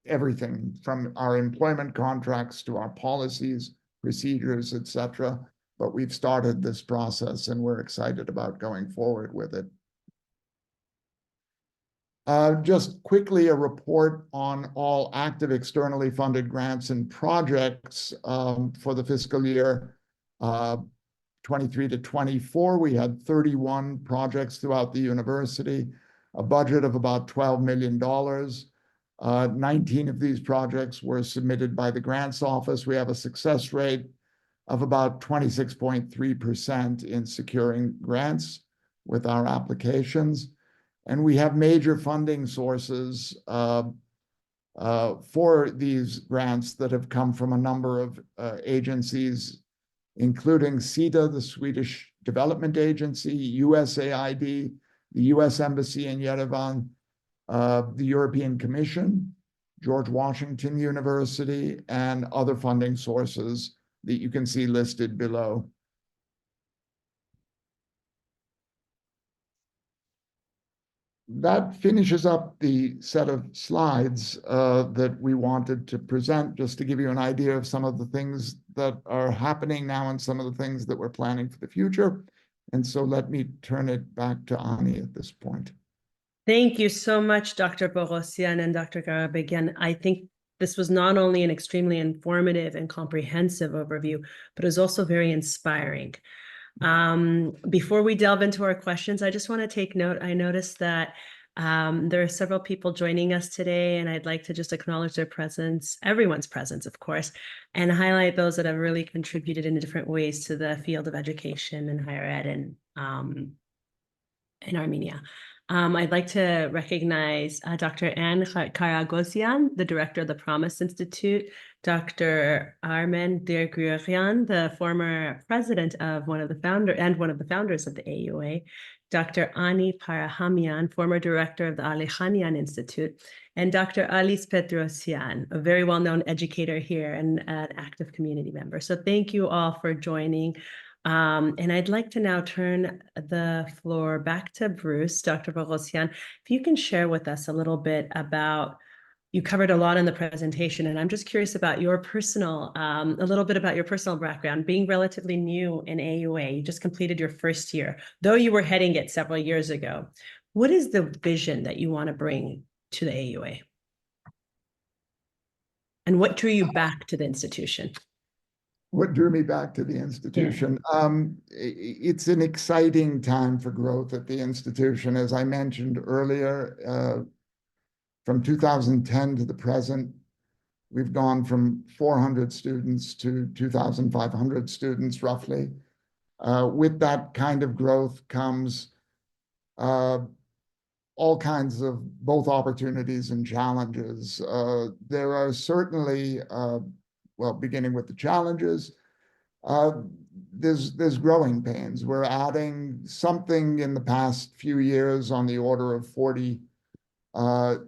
everything from our employment contracts to our policies, procedures, etc. But we've started this process and we're excited about going forward with it. Just quickly, a report on all active externally funded grants and projects for the fiscal year 23 to 24. We had 31 projects throughout the university, a budget of about $12 million. 19 of these projects were submitted by the grants office. We have a success rate of about 26.3% in securing grants with our applications. And we have major funding sources for these grants that have come from a number of agencies, including CETA, the Swedish Development Agency, USAID, the US Embassy in Yerevan, the European Commission, George Washington University, and other funding sources that you can see listed below. That finishes up the set of slides that we wanted to present, just to give you an idea of some of the things that are happening now and some of the things that we're planning for the future. And so let me turn it back to Ani at this point. Thank you so much, Dr. Boghossian and Dr. Gharabegian. I think this was not only an extremely informative and comprehensive overview, but it was also very inspiring. Before we delve into our questions, I just want to take note. I noticed that there are several people joining us today, and I'd like to just acknowledge their presence, everyone's presence, of course, and highlight those that have really contributed in different ways to the field of education and higher ed in Armenia. I'd like to recognize Dr. Alina Gharabegian, the director of the Promise Institute, Dr. Armen Dirgurian, the former president of one of the founders of the AUA, Dr. Ani Parahamian, former director of the Alina Institute, and Dr. Alice Petrosian, a very well-known educator here and an active community member. So thank you all for joining. And I'd like to now turn the floor back to Bruce, Dr. Boghossian. If you can share with us a little bit about, you covered a lot in the presentation, and I'm just curious about your personal, a little bit about your personal background, being relatively new in AUA. You just completed your first year, though you were heading it several years ago. What is the vision that you want to bring to the AUA? And what drew you back to the institution? what drew me back to the institution. It's an exciting time for growth at the institution. As I mentioned earlier, from 2010 to the present, we've gone from 400 students to 2,500 students, roughly. With that kind of growth comes all kinds of both opportunities and challenges. There are certainly, well, beginning with the challenges, there's growing pains. We're adding something in the past few years on the order of 40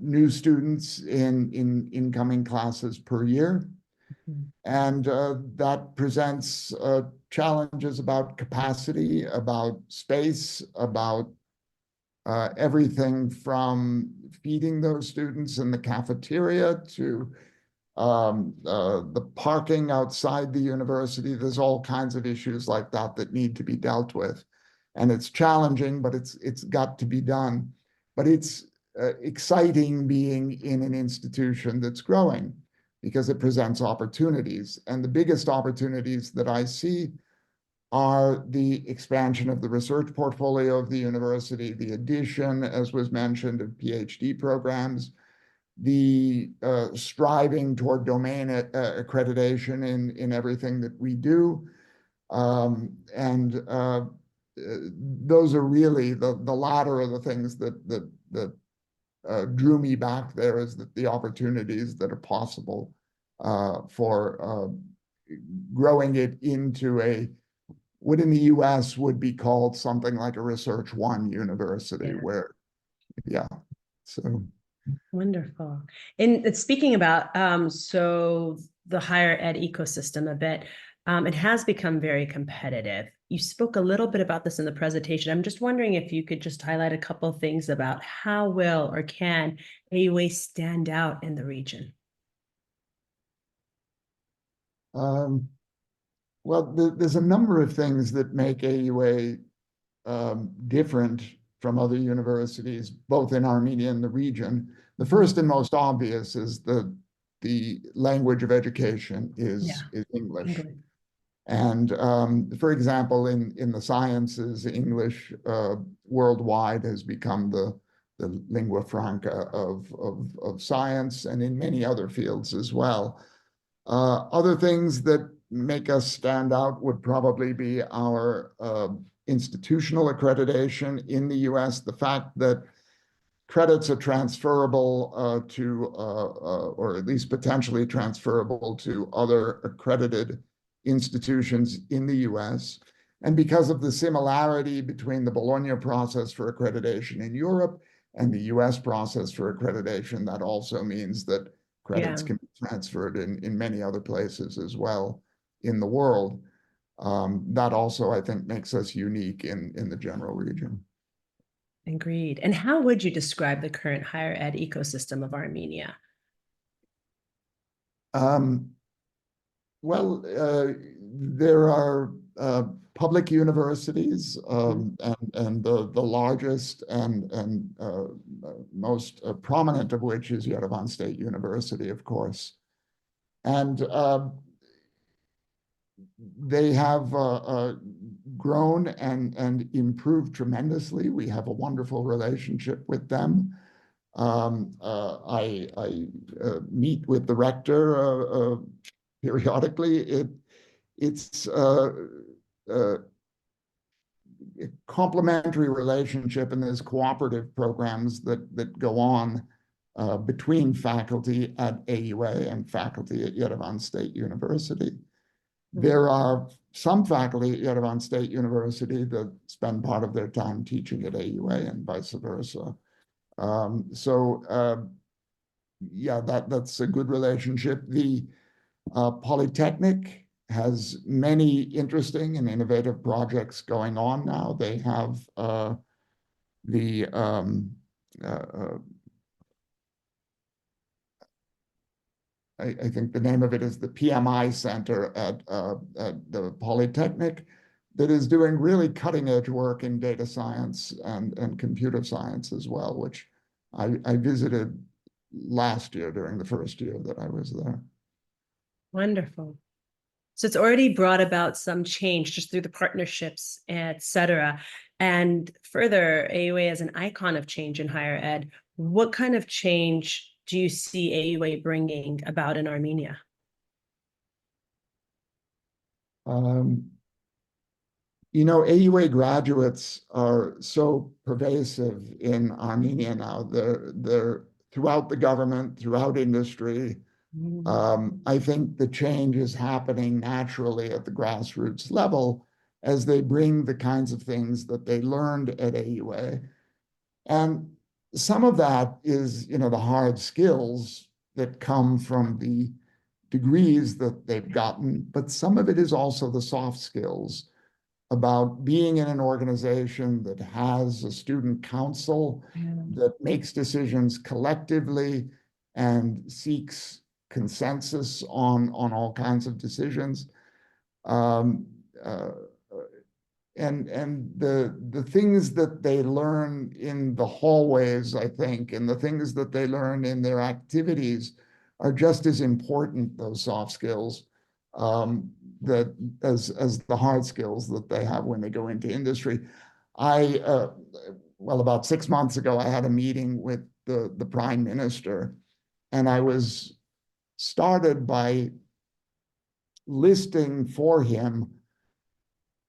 new students in incoming classes per year. And that presents challenges about capacity, about space, about everything from feeding those students in the cafeteria to the parking outside the university. There's all kinds of issues like that that need to be dealt with. And it's challenging, but it's got to be done. But it's exciting being in an institution that's growing because it presents opportunities. And the biggest opportunities that I see are the expansion of the research portfolio of the university, the addition, as was mentioned, of PhD programs, the striving toward domain accreditation in everything that we do. Those are really the latter of the things that drew me back there, is that the opportunities that are possible for growing it into what in the US would be called something like a Research One university, where, so. Wonderful. And speaking about, so the higher ed ecosystem a bit, it has become very competitive. You spoke a little bit about this in the presentation. I'm just wondering if you could just highlight a couple of things about how will or can AUA stand out in the region? Well, there's a number of things that make AUA different from other universities, both in Armenia and the region. The first and most obvious is the language of education is English. And for example, in the sciences, English worldwide has become the lingua franca of science, and in many other fields as well. Other things that make us stand out would probably be our institutional accreditation in the US, the fact that credits are transferable to, or at least potentially transferable to, other accredited institutions in the US. And because of the similarity between the Bologna process for accreditation in Europe and the US process for accreditation, that also means that credits can be transferred in many other places as well in the world. That also, I think, makes us unique in the general region. Agreed. And how would you describe the current higher ed ecosystem of Armenia? Well, there are public universities, and the largest and most prominent of which is Yerevan State University, of course. And they have grown and improved tremendously. We have a wonderful relationship with them. I meet with the rector periodically. It's a complementary relationship, and there's cooperative programs that go on between faculty at AUA and faculty at Yerevan State University. There are some faculty at Yerevan State University that spend part of their time teaching at AUA and vice versa. That's a good relationship. The Polytechnic has many interesting and innovative projects going on now. They have I think the name of it is the PMI Center at the Polytechnic, that is doing really cutting edge work in data science and computer science as well, which I visited last year during the first year that I was there. Wonderful. So it's already brought about some change just through the partnerships, et cetera. And further, AUA as an icon of change in higher ed, what kind of change do you see AUA bringing about in Armenia? AUA graduates are so pervasive in Armenia now. They're throughout the government, throughout industry. I think the change is happening naturally at the grassroots level as they bring the kinds of things that they learned at AUA. And some of that is, the hard skills that come from the degrees that they've gotten, but some of it is also the soft skills about being in an organization that has a student council that makes decisions collectively and seeks consensus on all kinds of decisions. And the things that they learn in the hallways, I think, and the things that they learn in their activities are just as important, those soft skills, that as the hard skills that they have when they go into industry. About 6 months ago, I had a meeting with the Prime Minister, and I was started by listing for him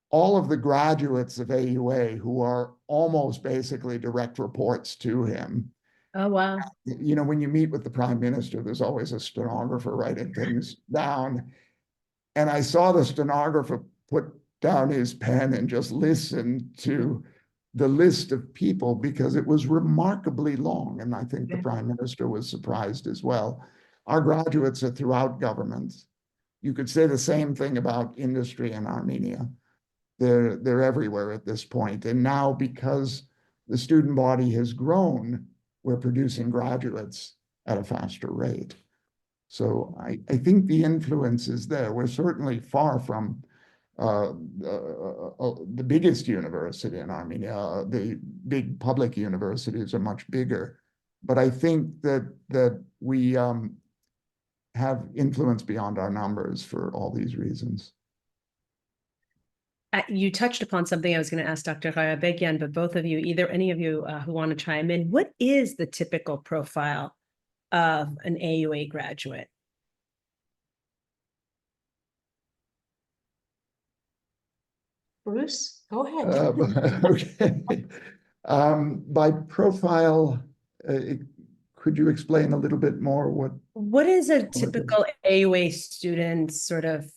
all of the graduates of AUA who are almost basically direct reports to him. Oh, wow. When you meet with the Prime Minister, there's always a stenographer writing things down. And I saw the stenographer put down his pen and just listen to the list of people because it was remarkably long. And I think the Prime Minister was surprised as well. Our graduates are throughout governments. You could say the same thing about industry in Armenia. They're everywhere at this point. And now, because the student body has grown, we're producing graduates at a faster rate. So I think the influence is there. We're certainly far from the biggest university in Armenia. The big public universities are much bigger. But I think that we have influence beyond our numbers for all these reasons. You touched upon something I was going to ask Dr. Gharabegian, but both of you, any of you who want to chime in, what is the typical profile of an AUA graduate? Bruce, go ahead. Okay. By profile, could you explain a little bit more what is a typical AUA student sort of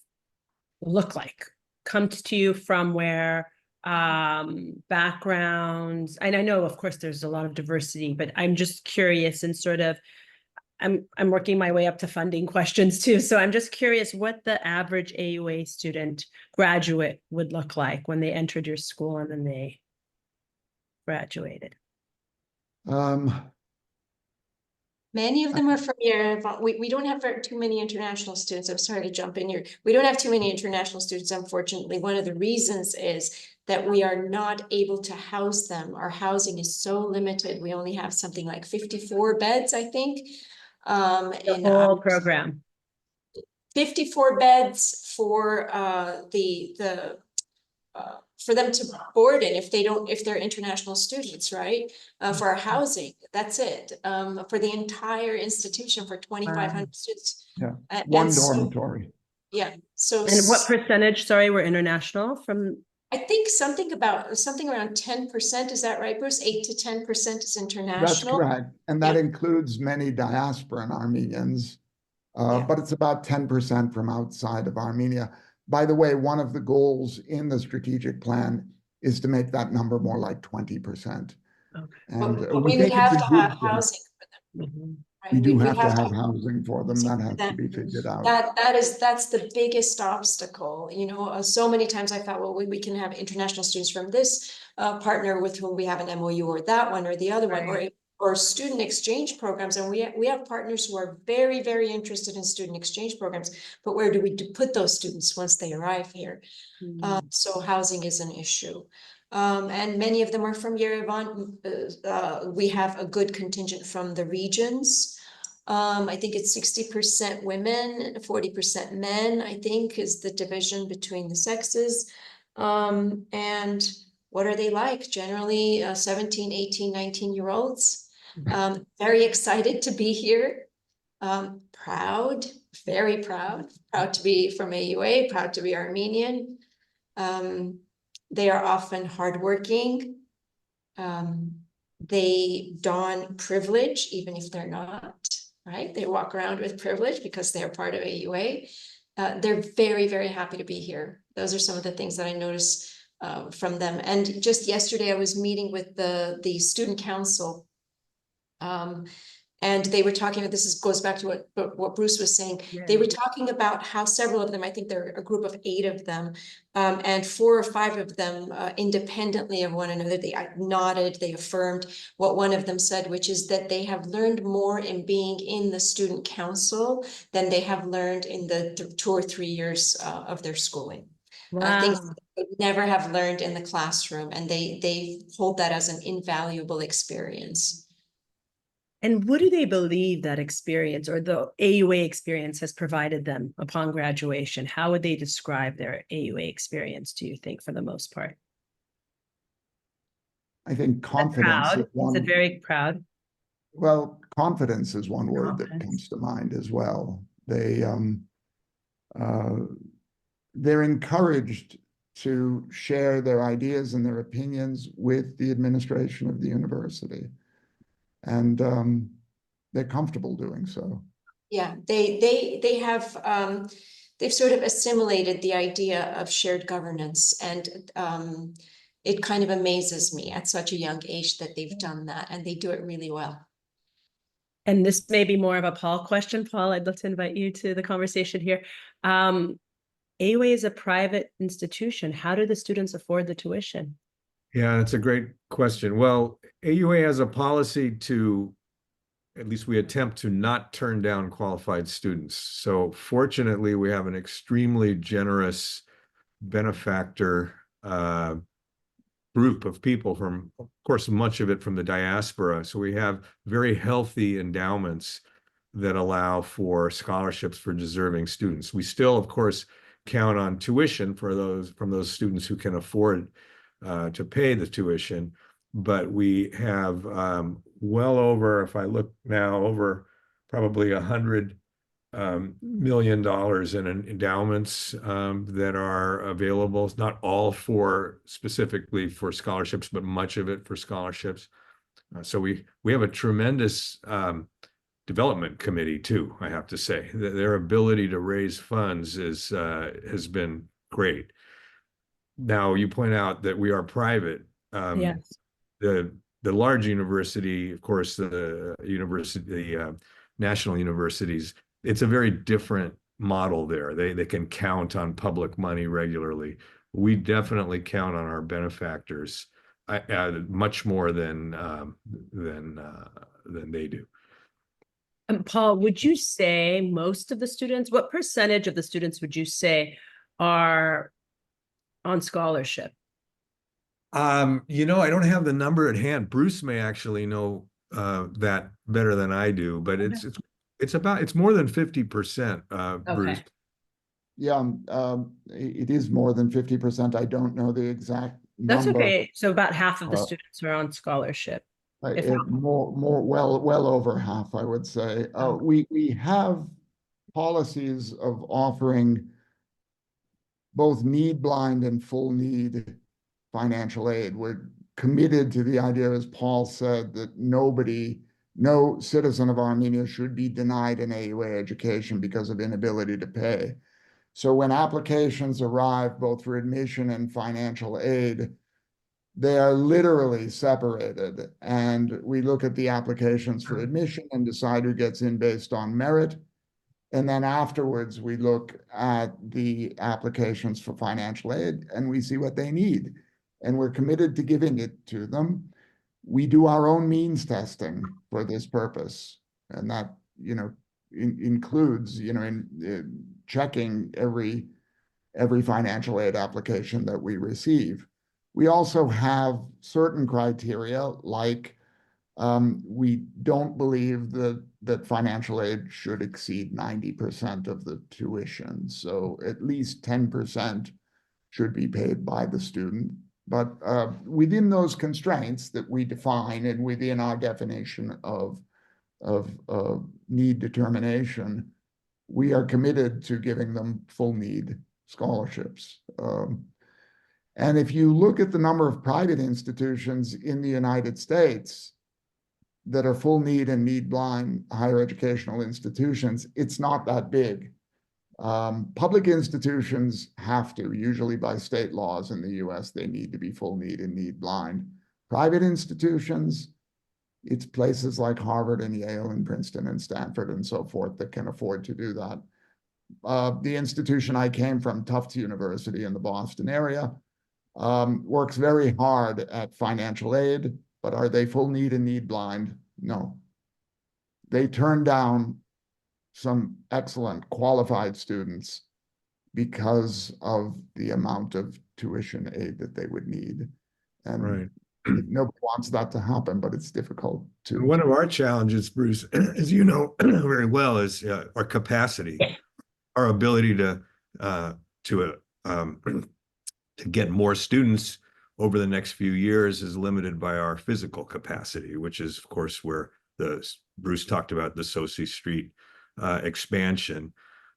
look like? Come to you from where, backgrounds, and I know, of course, there's a lot of diversity, but I'm just curious and sort of, I'm working my way up to funding questions too. So I'm just curious what the average AUA student graduate would look like when they entered your school and then they graduated. Many of them are from Europe. We don't have too many international students. I'm sorry to jump in here. We don't have too many international students, unfortunately. One of the reasons is that we are not able to house them. Our housing is so limited. We only have something like 54 beds, I think. The whole program. 54 beds for for them to board in if they're international students, right? For our housing, that's it. For the entire institution for 2,500 students. Yeah, one dormitory. So And what percentage, sorry, were international from? I think something around 10%. Is that right, Bruce? 8 to 10% is international. That's correct. And that includes many diasporan Armenians, but it's about 10% from outside of Armenia. By the way, one of the goals in the strategic plan is to make that number more like 20%. Okay. And but we would have to have housing for them. Mm-hmm. Right? We do have to have housing for them. That has to be figured out. That's the biggest obstacle. So many times I thought, well, we can have international students from this partner with whom we have an MOU, or that one or the other one, or student exchange programs. And we have partners who are very, very interested in student exchange programs, but where do we put those students once they arrive here? So housing is an issue. And many of them are from Yerevan. We have a good contingent from the regions. I think it's 60% women, 40% men, I think, is the division between the sexes. And what are they like? Generally, 17, 18, 19-year-olds. Very excited to be here. Proud, very proud to be from AUA, proud to be Armenian. They are often hardworking. They don privilege, even if they're not, right? They walk around with privilege because they're part of AUA. They're very, very happy to be here. Those are some of the things that I notice from them. And just yesterday, I was meeting with the student council. And they were talking about, goes back to what Bruce was saying. Yeah. They were talking about how several of them, I think there are a group of 8 of them, and 4 or 5 of them independently of one another, they nodded, they affirmed what one of them said, which is that they have learned more in being in the student council than they have learned in the 2 or 3 years of their schooling. Things Wow. they never have learned in the classroom, and they hold that as an invaluable experience. And what do they believe that experience or the AUA experience has provided them upon graduation? How would they describe their AUA experience, do you think, for the most part? I think confidence is Proud. Is one. it very proud? Well, confidence is one word that Confidence. comes to mind as well. They're encouraged to share their ideas and their opinions with the administration of the university, and they're comfortable doing so. Yeah, they have they've sort of assimilated the idea of shared governance, and it kind of amazes me at such a young age that they've done that, and they do it really well. And this may be more of a Paul question. Paul, I'd love to invite you to the conversation here. AUA is a private institution. How do the students afford the tuition? Yeah, that's a great question. Well, AUA has a policy to, at least we attempt to not turn down qualified students. So fortunately, we have an extremely generous benefactor group of people from, of course, much of it from the diaspora. So we have very healthy endowments that allow for scholarships for deserving students. We still, of course, count on tuition for those students who can afford to pay the tuition, but we have well over, if I look now, over probably $100 million in endowments that are available. It's not all specifically for scholarships, but much of it for scholarships. So we have a tremendous development committee too, I have to say. Their ability to raise funds has been great. Now, you point out that we are private. Yes. The large university, of course, the national universities, it's a very different model there. They can count on public money regularly. We definitely count on our benefactors much more than they do. Paul, would you say most of the students, what percentage of the students would you say are on scholarship? I don't have the number at hand. Bruce may actually know that better than I do, but it's more than 50%, Bruce. Okay. Yeah, it is more than 50%. I don't know the exact That's number. okay. So about half of the students are on scholarship. Well over half, I would say. We have policies of offering both need blind and full need financial aid. We're committed to the idea, as Paul said, that no citizen of Armenia should be denied an AUA education because of inability to pay. So when applications arrive, both for admission and financial aid, they are literally separated. And we look at the applications for admission and decide who gets in based on merit. And then afterwards, we look at the applications for financial aid and we see what they need. And we're committed to giving it to them. We do our own means testing for this purpose. And that, includes, checking every financial aid application that we receive. We also have certain criteria like We don't believe that financial aid should exceed 90% of the tuition. So at least 10% should be paid by the student. But within those constraints that we define and within our definition of need determination, we are committed to giving them full need scholarships. And if you look at the number of private institutions in the United States that are full need and need blind higher educational institutions, it's not that big. Public institutions have to, usually by state laws in the US, they need to be full need and need blind. Private institutions, it's places like Harvard and Yale and Princeton and Stanford and so forth that can afford to do that. The institution I came from, Tufts University in the Boston area, works very hard at financial aid, but are they full need and need blind? No. They turn down some excellent qualified students because of the amount of tuition aid that they would need. And Right. nobody wants that to happen, but it's difficult to. One of our challenges, Bruce, as you know very well, is our capacity, our ability to get more students over the next few years is limited by our physical capacity, which is, of course, where Bruce talked about the Sosi Street expansion,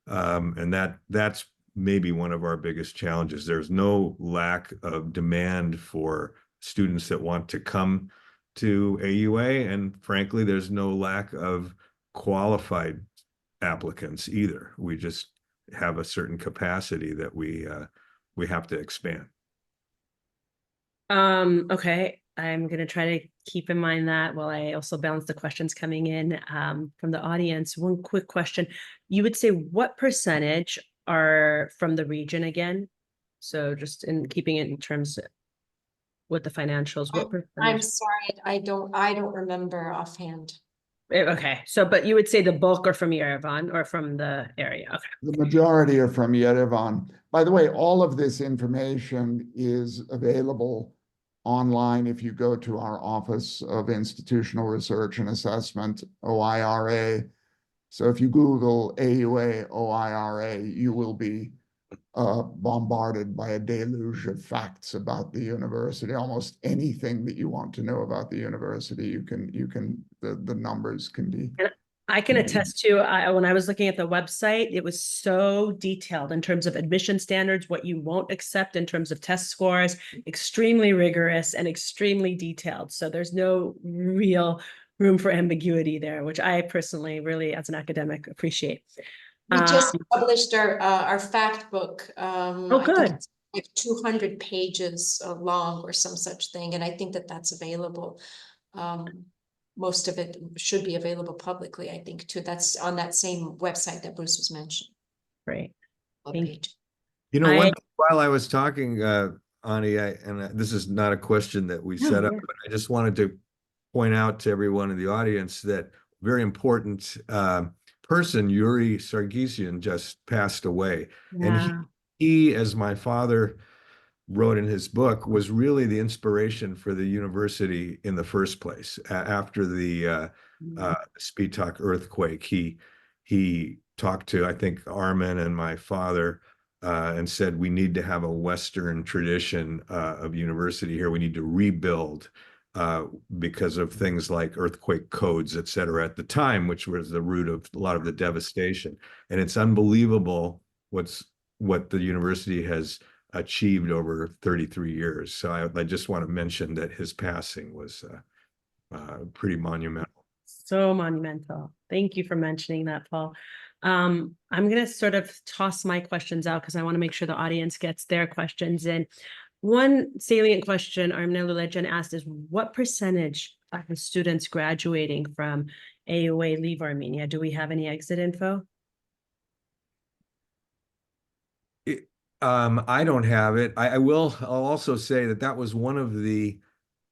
and that's maybe one of our biggest challenges. There's no lack of demand for students that want to come to AUA, and frankly, there's no lack of qualified applicants either. We just have a certain capacity that we have to expand. Okay, I'm going to try to keep in mind that while I also balance the questions coming in from the audience. One quick question. You would say what percentage are from the region again? So just in keeping it in terms of with the financials, what percentage? I'm sorry, I don't remember offhand. Okay, so but you would say the bulk are from Yerevan or from the area. Okay. The majority are from Yerevan. By the way, all of this information is available online if you go to our Office of Institutional Research and Assessment, OIRA. So if you Google AUA OIRA, you will be bombarded by a deluge of facts about the university. Almost anything that you want to know about the university, the numbers can be. I can attest to, when I was looking at the website, it was so detailed in terms of admission standards, what you won't accept in terms of test scores, extremely rigorous and extremely detailed. So there's no real room for ambiguity there, which I personally really, as an academic, appreciate. We just published our fact book. Oh, good. I think it's like 200 pages long or some such thing, and I think that's available. Most of it should be available publicly, I think, too. That's on that same website that Bruce was mentioning. Great. Page. You know, while I was talking, Ani, this is not a question that we set up, but I just wanted to point out to everyone in the audience that very important person, Yuri Sargsyan, just passed away. Yeah. And he, as my father wrote in his book, was really the inspiration for the university in the first place. After the Spitak earthquake, he talked to, I think, Armin and my father and said, we need to have a Western tradition of university here. We need to rebuild because of things like earthquake codes, et cetera, at the time, which was the root of a lot of the devastation. And it's unbelievable what the university has achieved over 33 years. So I just want to mention that his passing was pretty monumental. So monumental. Thank you for mentioning that, Paul. I'm going to sort of toss my questions out because I want to make sure the audience gets their questions in. One salient question Alina Gharabegian asked is, what percentage of the students graduating from AUA leave Armenia? Do we have any exit info? I don't have it. I'll also say that was one of the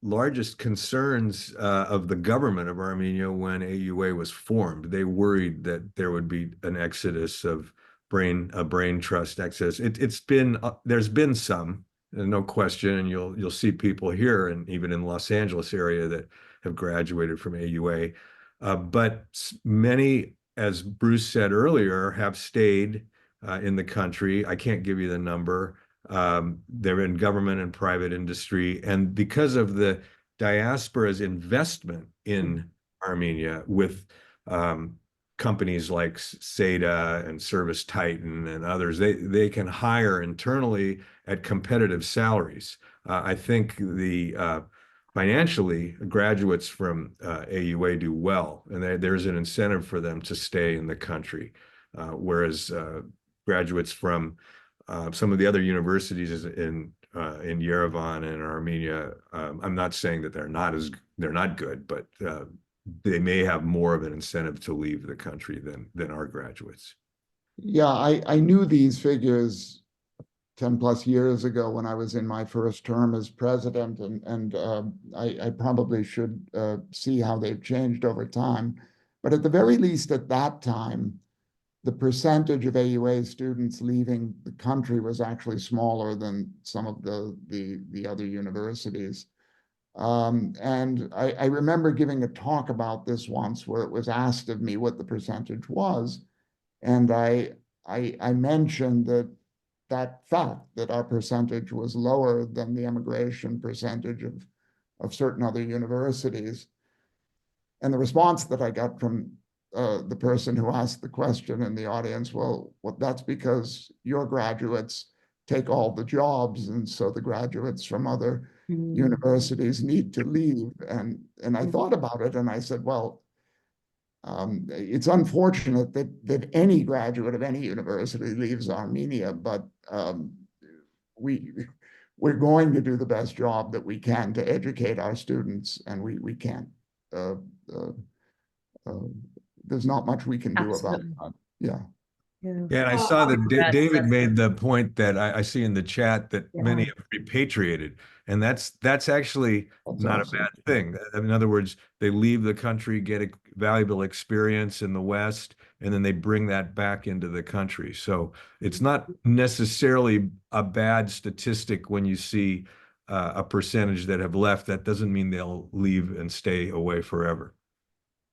largest concerns of the government of Armenia when AUA was formed. They worried that there would be an exodus of a brain trust exodus. There's been some, no question, and you'll see people here and even in Los Angeles area that have graduated from AUA. But many, as Bruce said earlier, have stayed in the country. I can't give you the number. They're in government and private industry. And because of the diaspora's investment in Armenia with companies like SETA and Service Titan and others, they can hire internally at competitive salaries. I think the financially, graduates from AUA do well, and there's an incentive for them to stay in the country, whereas graduates from some of the other universities in Yerevan and Armenia, I'm not saying that they're not good, but they may have more of an incentive to leave the country than our graduates. Yeah, I knew these figures 10 plus years ago when I was in my first term as president, and I probably should see how they've changed over time. But at the very least at that time, the percentage of AUA students leaving the country was actually smaller than some of the other universities. And I remember giving a talk about this once where it was asked of me what the percentage was. And I mentioned that fact that our percentage was lower than the emigration percentage of certain other universities. And the response that I got from the person who asked the question in the audience, well, that's because your graduates take all the jobs, and so the graduates from other universities need to leave. And I thought about it, and I said, well, it's unfortunate that any graduate of any university leaves Armenia, but we're going to do the best job that we can to educate our students, and we can't. There's not much we can do about that. Yeah. Yeah, and I saw that David made the point that I see in the chat that many have repatriated, and that's actually not a bad thing. In other words, they leave the country, get a valuable experience in the West, and then they bring that back into the country. So it's not necessarily a bad statistic when you see a percentage that have left. That doesn't mean they'll leave and stay away forever.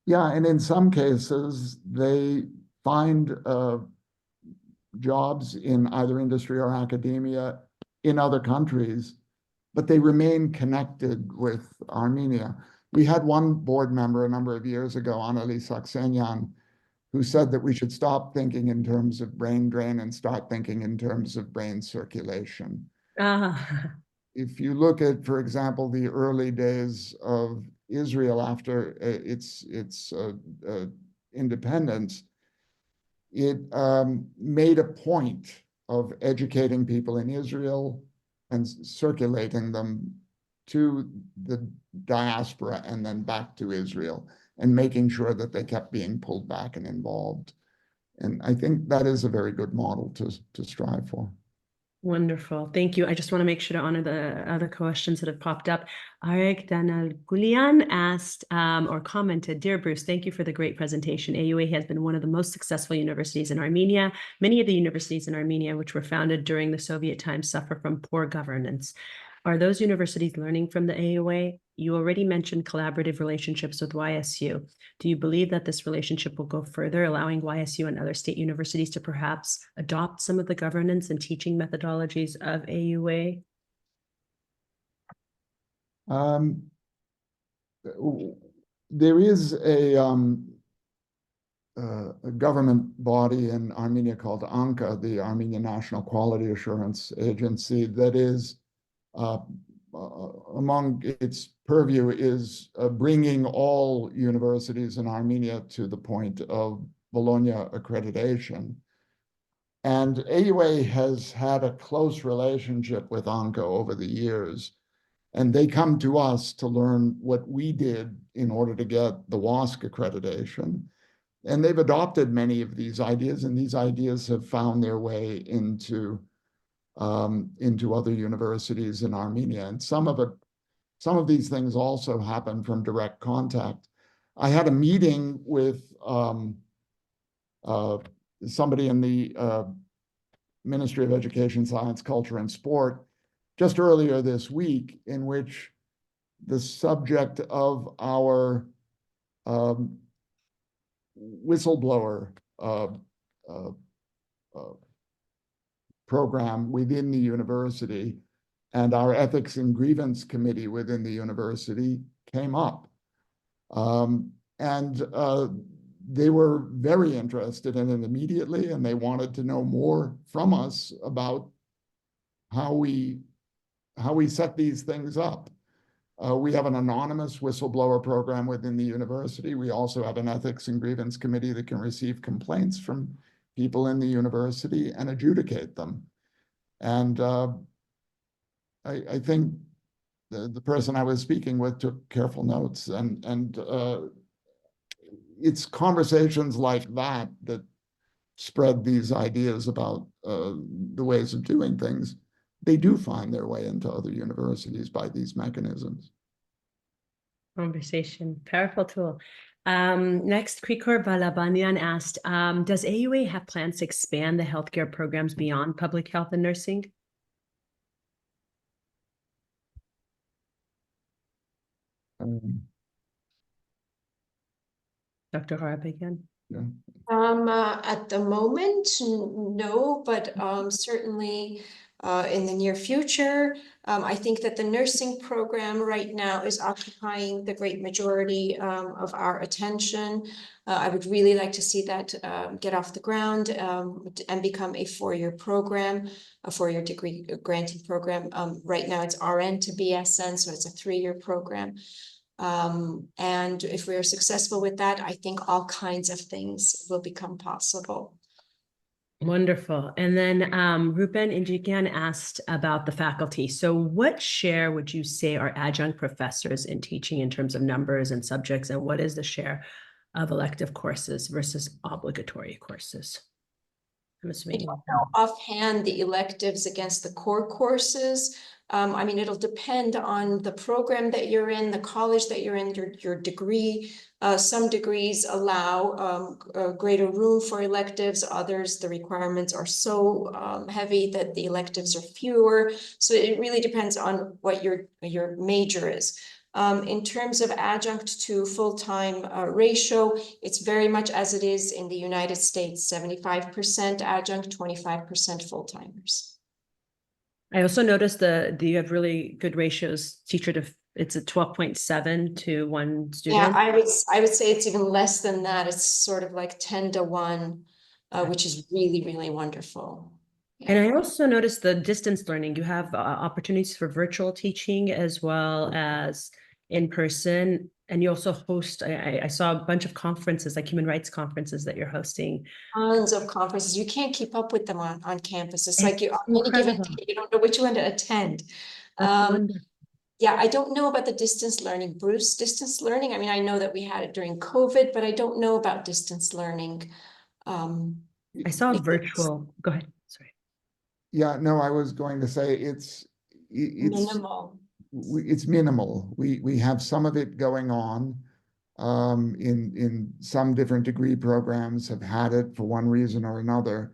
Yeah, and in some cases, they find jobs in either industry or academia in other countries, but they remain connected with Armenia. We had one board member a number of years ago, Anneli Saxenian, who said that we should stop thinking in terms of brain drain and start thinking in terms of brain circulation. If you look at, for example, the early days of Israel after its independence, it made a point of educating people in Israel and circulating them to the diaspora and then back to Israel, and making sure that they kept being pulled back and involved. And I think that is a very good model to strive for. Wonderful. Thank you. I just want to make sure to honor the other questions that have popped up. Arek Danal-Gulian asked or commented, "Dear Bruce, thank you for the great presentation. AUA has been one of the most successful universities in Armenia. Many of the universities in Armenia, which were founded during the Soviet times, suffer from poor governance. Are those universities learning from the AUA? You already mentioned collaborative relationships with YSU. Do you believe that this relationship will go further, allowing YSU and other state universities to perhaps adopt some of the governance and teaching methodologies of AUA?" There is a government body in Armenia called ANCA, the Armenian National Quality Assurance Agency, that is among its purview is bringing all universities in Armenia to the point of Bologna accreditation. And AUA has had a close relationship with ANCA over the years, and they come to us to learn what we did in order to get the WASC accreditation. And they've adopted many of these ideas, and these ideas have found their way into other universities in Armenia. And some of these things also happen from direct contact. I had a meeting with somebody in the Ministry of Education, Science, Culture, and Sport just earlier this week, in which the subject of our whistleblower program within the university, and our ethics and grievance committee within the university came up. They were very interested in it immediately, and they wanted to know more from us about how we set these things up. We have an anonymous whistleblower program within the university. We also have an ethics and grievance committee that can receive complaints from people in the university and adjudicate them. And I think the person I was speaking with took careful notes, and it's conversations like that that spread these ideas about the ways of doing things. They do find their way into other universities by these mechanisms. Conversation, powerful tool. Next, Krikor Balabanian asked, does AUA have plans to expand the healthcare programs beyond public health and nursing? Dr. Gharabegian? Yeah. At the moment, no, but certainly in the near future, I think that the nursing program right now is occupying the great majority of our attention. I would really like to see that get off the ground and become a four-year program, a four-year degree granting program. Right now it's RN to BSN, so it's a three-year program. And if we are successful with that, I think all kinds of things will become possible. Wonderful. And then Rupen Injikian asked about the faculty. So what share would you say are adjunct professors in teaching in terms of numbers and subjects, and what is the share of elective courses versus obligatory courses? I'm assuming. I don't know offhand the electives against the core courses. I mean, it'll depend on the program that you're in, the college that you're in, your degree. Some degrees allow greater room for electives. Others, the requirements are so heavy that the electives are fewer. So it really depends on what your major is. In terms of adjunct to full-time ratio, it's very much as it is in the United States, 75% adjunct, 25% full-timers. I also noticed you have really good ratios, teacher to, it's a 12.7 to 1 student. Yeah, I would say it's even less than that. It's sort of like 10 to 1, which is really, really wonderful. Yeah. And I also noticed the distance learning. You have opportunities for virtual teaching as well as in person. And you also host, I saw a bunch of conferences, like human rights conferences that you're hosting. Tons of conferences. You can't keep up with them on campus. It's like It's on any given incredible. day, you don't know which one to attend. Yeah, I don't know about the distance learning. Bruce, distance learning? I mean, I know that we had it during COVID, but I don't know about distance learning. I saw virtual. Go ahead. Sorry. Yeah, no, I was going to say it's minimal. It's minimal. We have some of it going on in some different degree programs have had it for one reason or another,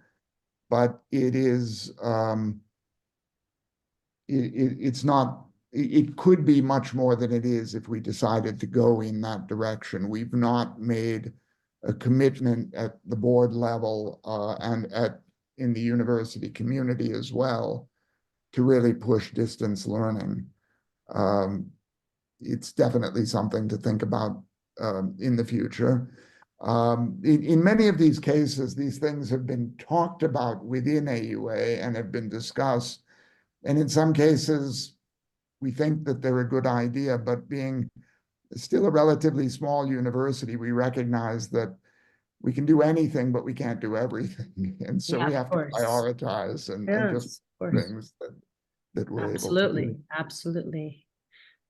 but it is it's not. It could be much more than it is if we decided to go in that direction. We've not made a commitment at the board level and in the university community as well to really push distance learning. It's definitely something to think about in the future. In many of these cases, these things have been talked about within AUA and have been discussed. And in some cases, we think that they're a good idea, but being still a relatively small university, we recognize that we can do anything, but we can't do everything. And so we have to prioritize and just things that we're able to do. Absolutely.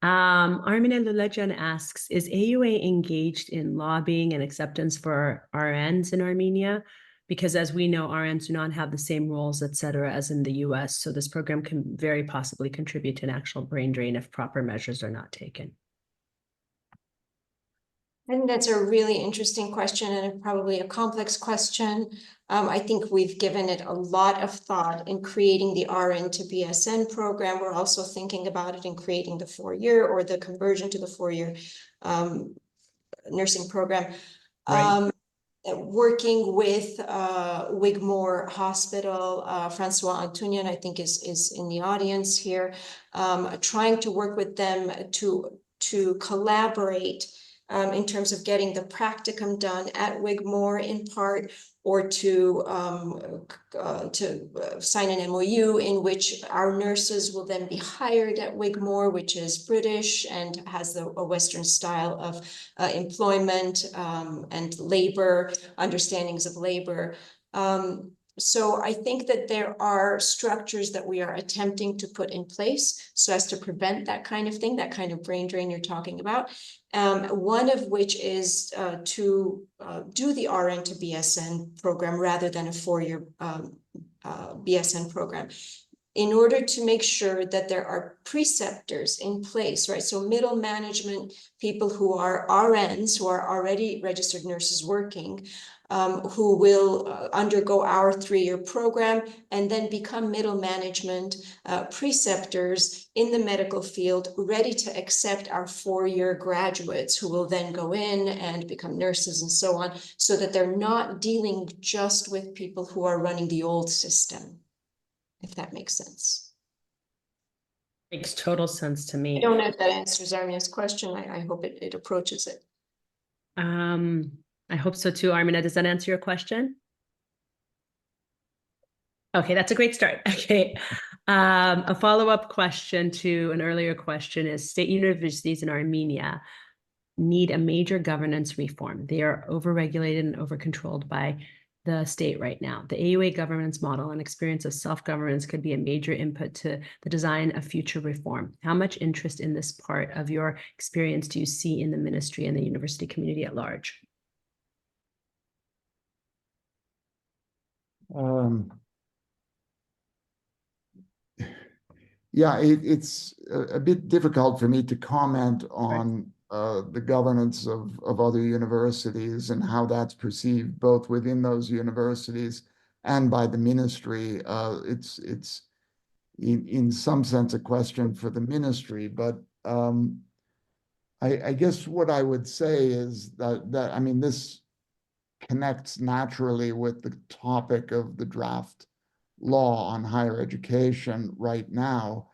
Armina Lulejan asks, is AUA engaged in lobbying and acceptance for RNs in Armenia? Because as we know, RNs do not have the same roles, et cetera, as in the US. So this program can very possibly contribute to an actual brain drain if proper measures are not taken. I think that's a really interesting question and probably a complex question. I think we've given it a lot of thought in creating the RN to BSN program. We're also thinking about it in creating the 4-year or the conversion to the 4-year nursing program. Right. Working with Wigmore Hospital, Francois Antunian, I think is in the audience here, trying to work with them to collaborate in terms of getting the practicum done at Wigmore in part, or to sign an MOU in which our nurses will then be hired at Wigmore, which is British and has a Western style of employment and labor, understandings of labor. So I think that there are structures that we are attempting to put in place so as to prevent that kind of thing, that kind of brain drain you're talking about. One of which is to do the RN to BSN program rather than a 4-year BSN program, in order to make sure that there are preceptors in place, right? So middle management, people who are RNs, who are already registered nurses working, who will undergo our 3-year program and then become middle management preceptors in the medical field, ready to accept our 4-year graduates who will then go in and become nurses and so on, so that they're not dealing just with people who are running the old system, if that makes sense. Makes total sense to me. I don't know if that answers Armina's question. I hope it approaches it. I hope so too, Armina. Does that answer your question? Okay, that's a great start. Okay. A follow-up question to an earlier question is state universities in Armenia need a major governance reform. They are overregulated and overcontrolled by the state right now. The AUA governance model and experience of self-governance could be a major input to the design of future reform. How much interest in this part of your experience do you see in the ministry and the university community at large? Yeah, it's a bit difficult for me to comment on the governance of other universities and how that's perceived both within those universities and by the ministry. It's in some sense a question for the ministry, but I guess what I would say is that I mean, this connects naturally with the topic of the draft law on higher education right now.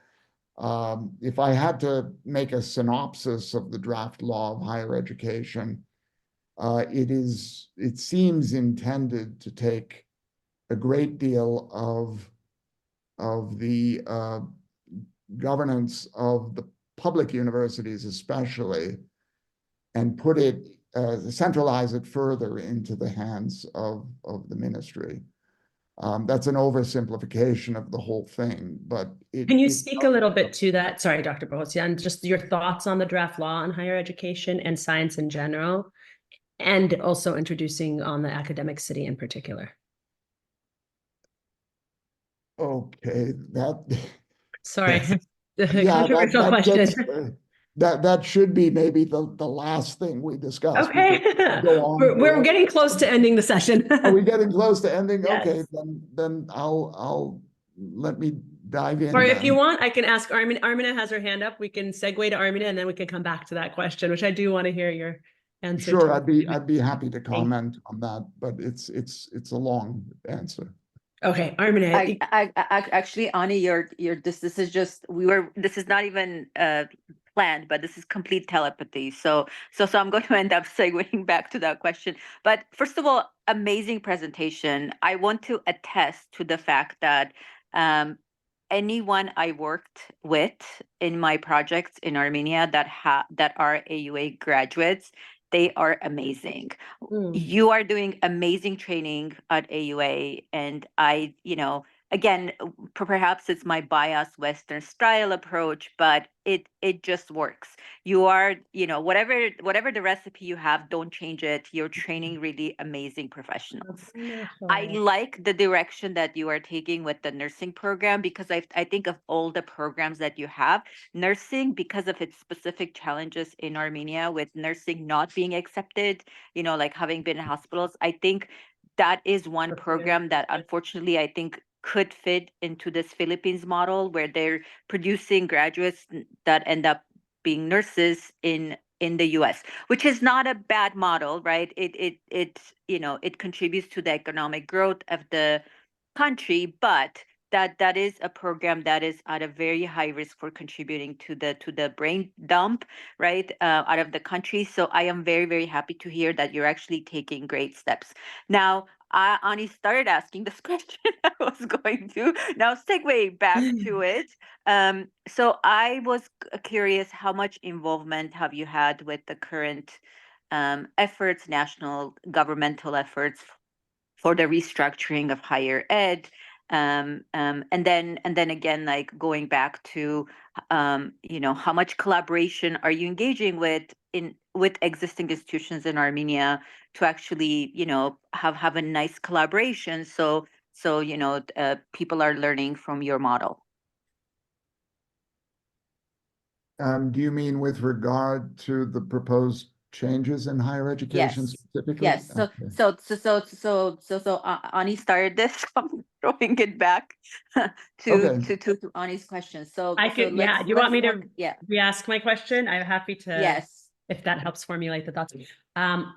If I had to make a synopsis of the draft law of higher education, it seems intended to take a great deal of the governance of the public universities especially, and put it, centralize it further into the hands of the ministry. That's an oversimplification of the whole thing, but Can you speak a little bit to that? Sorry, Dr. Bohosian, just your thoughts on the draft law on higher education and science in general, and also introducing on the academic city in particular. Okay, Sorry, yeah, controversial question. that should be maybe the last thing we discuss. Okay, we're getting close to ending the session. Are we getting close to ending? Yes. Okay, then I'll let me dive in. Or if you want, I can ask Armina. Armina has her hand up. We can segue to Armina, and then we can come back to that question, which I do want to hear your answer. Sure, I'd be happy to comment on that, but it's a long answer. Okay, Armina. I actually, Ani, this is just this is not even planned, but this is complete telepathy. So I'm going to end up segueing back to that question. But first of all, amazing presentation. I want to attest to the fact that anyone I worked with in my projects in Armenia that are AUA graduates, they are amazing. You are doing amazing training at AUA, and again, perhaps it's my biased Western style approach, but it just works. You are, whatever the recipe you have, don't change it. You're training really amazing professionals. I like the direction that you are taking with the nursing program, because I think of all the programs that you have, nursing, because of its specific challenges in Armenia with nursing not being accepted, like having been in hospitals, I think that is one program that unfortunately I think could fit into this Philippines model, where they're producing graduates that end up being nurses in the US, which is not a bad model, right? It contributes to the economic growth of the country, but that is a program that is at a very high risk for contributing to the brain dump, right, out of the country. So I am very, very happy to hear that you're actually taking great steps. Now, Ani started asking this question. I was going to now segue back to it. So I was curious, how much involvement have you had with the current efforts, national governmental efforts for the restructuring of higher ed? And then again, like going back to, how much collaboration are you engaging with existing institutions in Armenia to actually, have a nice collaboration, so people are learning from your model? Do you mean with regard to the proposed changes in higher education Yes. specifically? Yes. So Ani started this. I'm throwing it back to Ani's question. So I could, yeah. Do you want me to re-ask my question? I'm happy to. Yes. If that helps formulate the thoughts.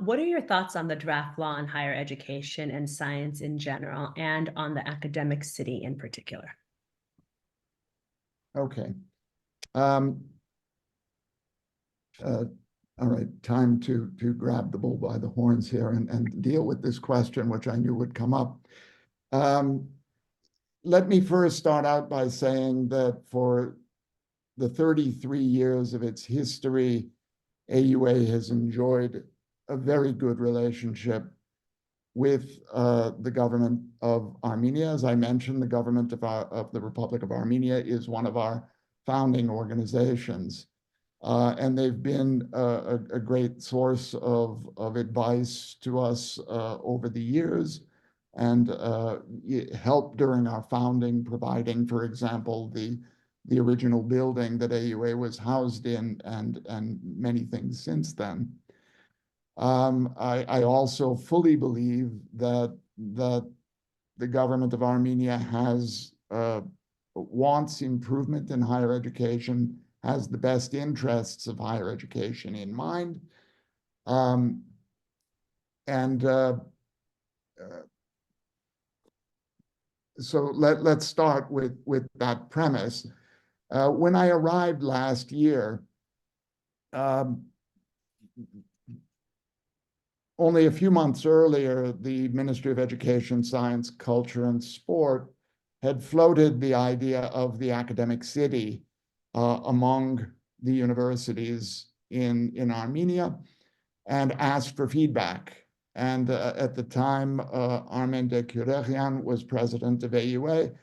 What are your thoughts on the draft law on higher education and science in general, and on the academic city in particular? Okay. All right, time to grab the bull by the horns here and deal with this question, which I knew would come up. Let me first start out by saying that for the 33 years of its history, AUA has enjoyed a very good relationship with the government of Armenia. As I mentioned, the government of the Republic of Armenia is one of our founding organizations. And they've been a great source of advice to us over the years, and helped during our founding, providing, for example, the original building that AUA was housed in, and many things since then. I also fully believe that the government of Armenia wants improvement in higher education, has the best interests of higher education in mind. So let's start with that premise. When I arrived last year, only a few months earlier, the Ministry of Education, Science, Culture, and Sport had floated the idea of the academic city among the universities in Armenia, and asked for feedback. And at the time, Alina Gharabegian was president of AUA,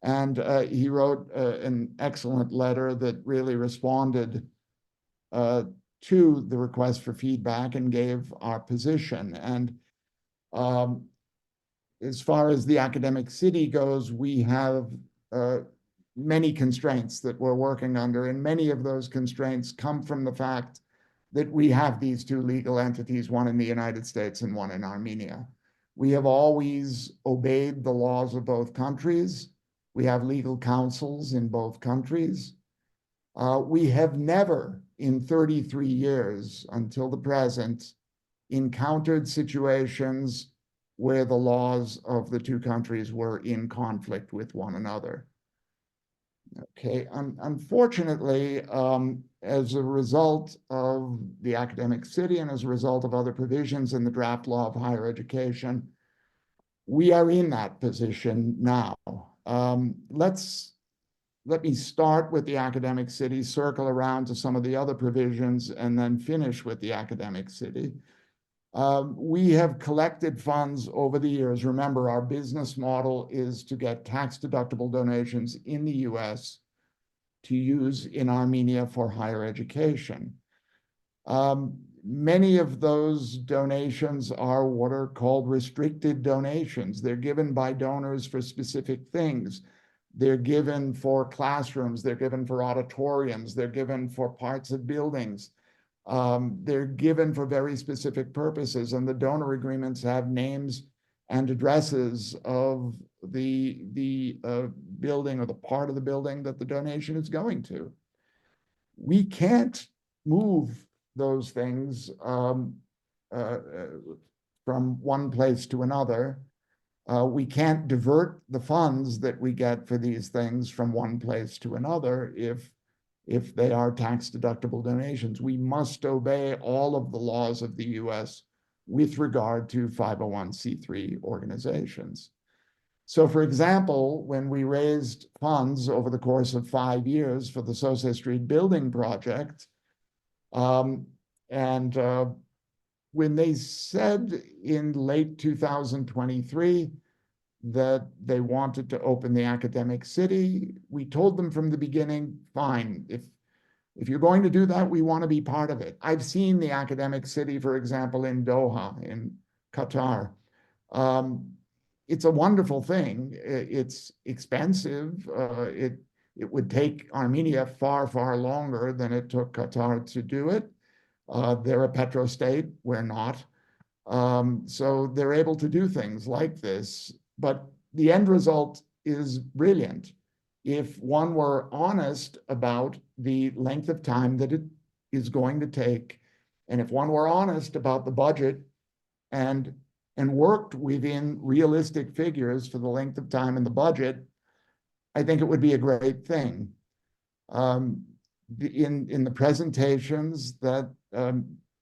and he wrote an excellent letter that really responded to the request for feedback and gave our position. And as far as the academic city goes, we have many constraints that we're working under, and many of those constraints come from the fact that we have these two legal entities, one in the United States and one in Armenia. We have always obeyed the laws of both countries. We have legal counsels in both countries. We have never, in 33 years until the present, encountered situations where the laws of the two countries were in conflict with one another. Okay, unfortunately, as a result of the academic city and as a result of other provisions in the draft law of higher education, we are in that position now. Let me start with the academic city, circle around to some of the other provisions, and then finish with the academic city. We have collected funds over the years. Remember, our business model is to get tax-deductible donations in the US to use in Armenia for higher education. Many of those donations are what are called restricted donations. They're given by donors for specific things. They're given for classrooms, they're given for auditoriums, they're given for parts of buildings. They're given for very specific purposes, and the donor agreements have names and addresses of the building or the part of the building that the donation is going to. We can't move those things from one place to another. We can't divert the funds that we get for these things from one place to another if they are tax-deductible donations. We must obey all of the laws of the US with regard to 501c3 organizations. So, for example, when we raised funds over the course of 5 years for the Sausay Street building project, when they said in late 2023 that they wanted to open the academic city, we told them from the beginning, fine, if you're going to do that, we want to be part of it. I've seen the academic city, for example, in Doha, in Qatar. It's a wonderful thing. It's expensive. It would take Armenia far, far longer than it took Qatar to do it. They're a petrostate, we're not. So they're able to do things like this, but the end result is brilliant. If one were honest about the length of time that it is going to take, and if one were honest about the budget and worked within realistic figures for the length of time in the budget, I think it would be a great thing. In the presentations that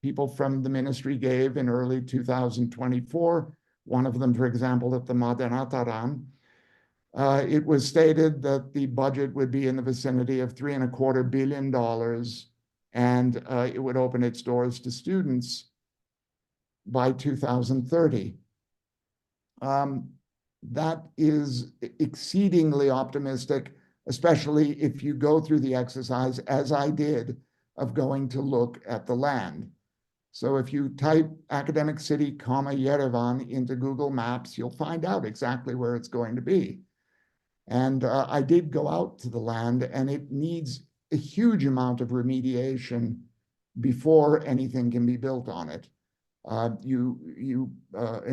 people from the ministry gave in early 2024, one of them, for example, at the Madanataran, it was stated that the budget would be in the vicinity of $3.25 billion, and it would open its doors to students by 2030. That is exceedingly optimistic, especially if you go through the exercise, as I did, of going to look at the land. So if you type academic city, Yerevan into Google Maps, you'll find out exactly where it's going to be. And I did go out to the land, and it needs a huge amount of remediation before anything can be built on it. An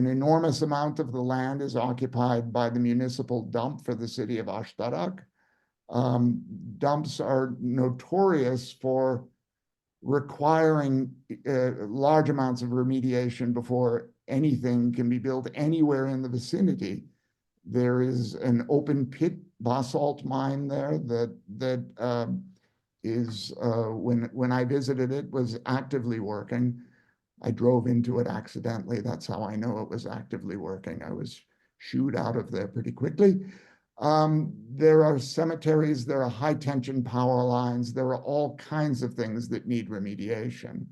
enormous amount of the land is occupied by the municipal dump for the city of Ashtarak. Dumps are notorious for requiring large amounts of remediation before anything can be built anywhere in the vicinity. There is an open pit basalt mine there that is, when I visited it, was actively working. I drove into it accidentally. That's how I know it was actively working. I was shooed out of there pretty quickly. There are cemeteries, there are high tension power lines, there are all kinds of things that need remediation.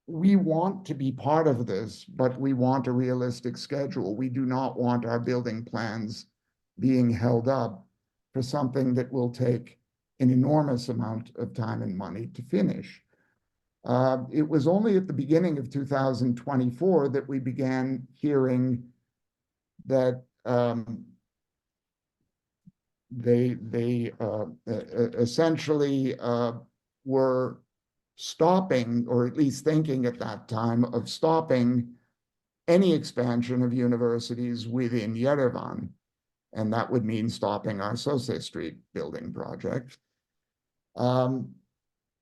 We want to be part of this, but we want a realistic schedule. We do not want our building plans being held up for something that will take an enormous amount of time and money to finish. It was only at the beginning of 2024 that we began hearing that they essentially were stopping, or at least thinking at that time of stopping any expansion of universities within Yerevan. And that would mean stopping our Sausay Street building project. And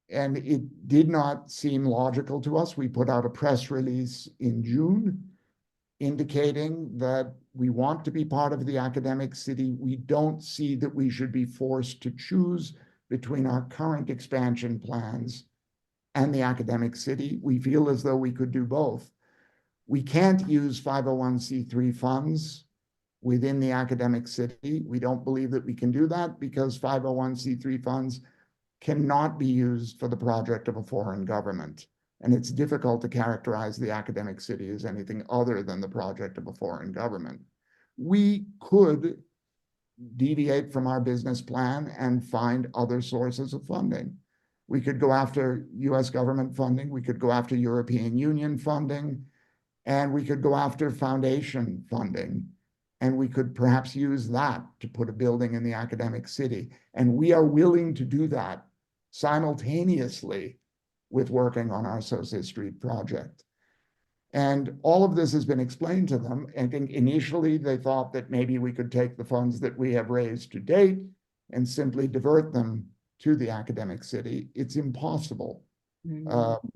it did not seem logical to us. We put out a press release in June indicating that we want to be part of the academic city. We don't see that we should be forced to choose between our current expansion plans and the academic city. We feel as though we could do both. We can't use 501c3 funds within the academic city. We don't believe that we can do that because 501c3 funds cannot be used for the project of a foreign government. and it's difficult to characterize the academic city as anything other than the project of a foreign government. We could deviate from our business plan and find other sources of funding. We could go after US government funding, we could go after European Union funding, and we could go after foundation funding. And we could perhaps use that to put a building in the academic city. And we are willing to do that simultaneously with working on our Sault Street project. And all of this has been explained to them. I think initially they thought that maybe we could take the funds that we have raised to date and simply divert them to the academic city. It's impossible.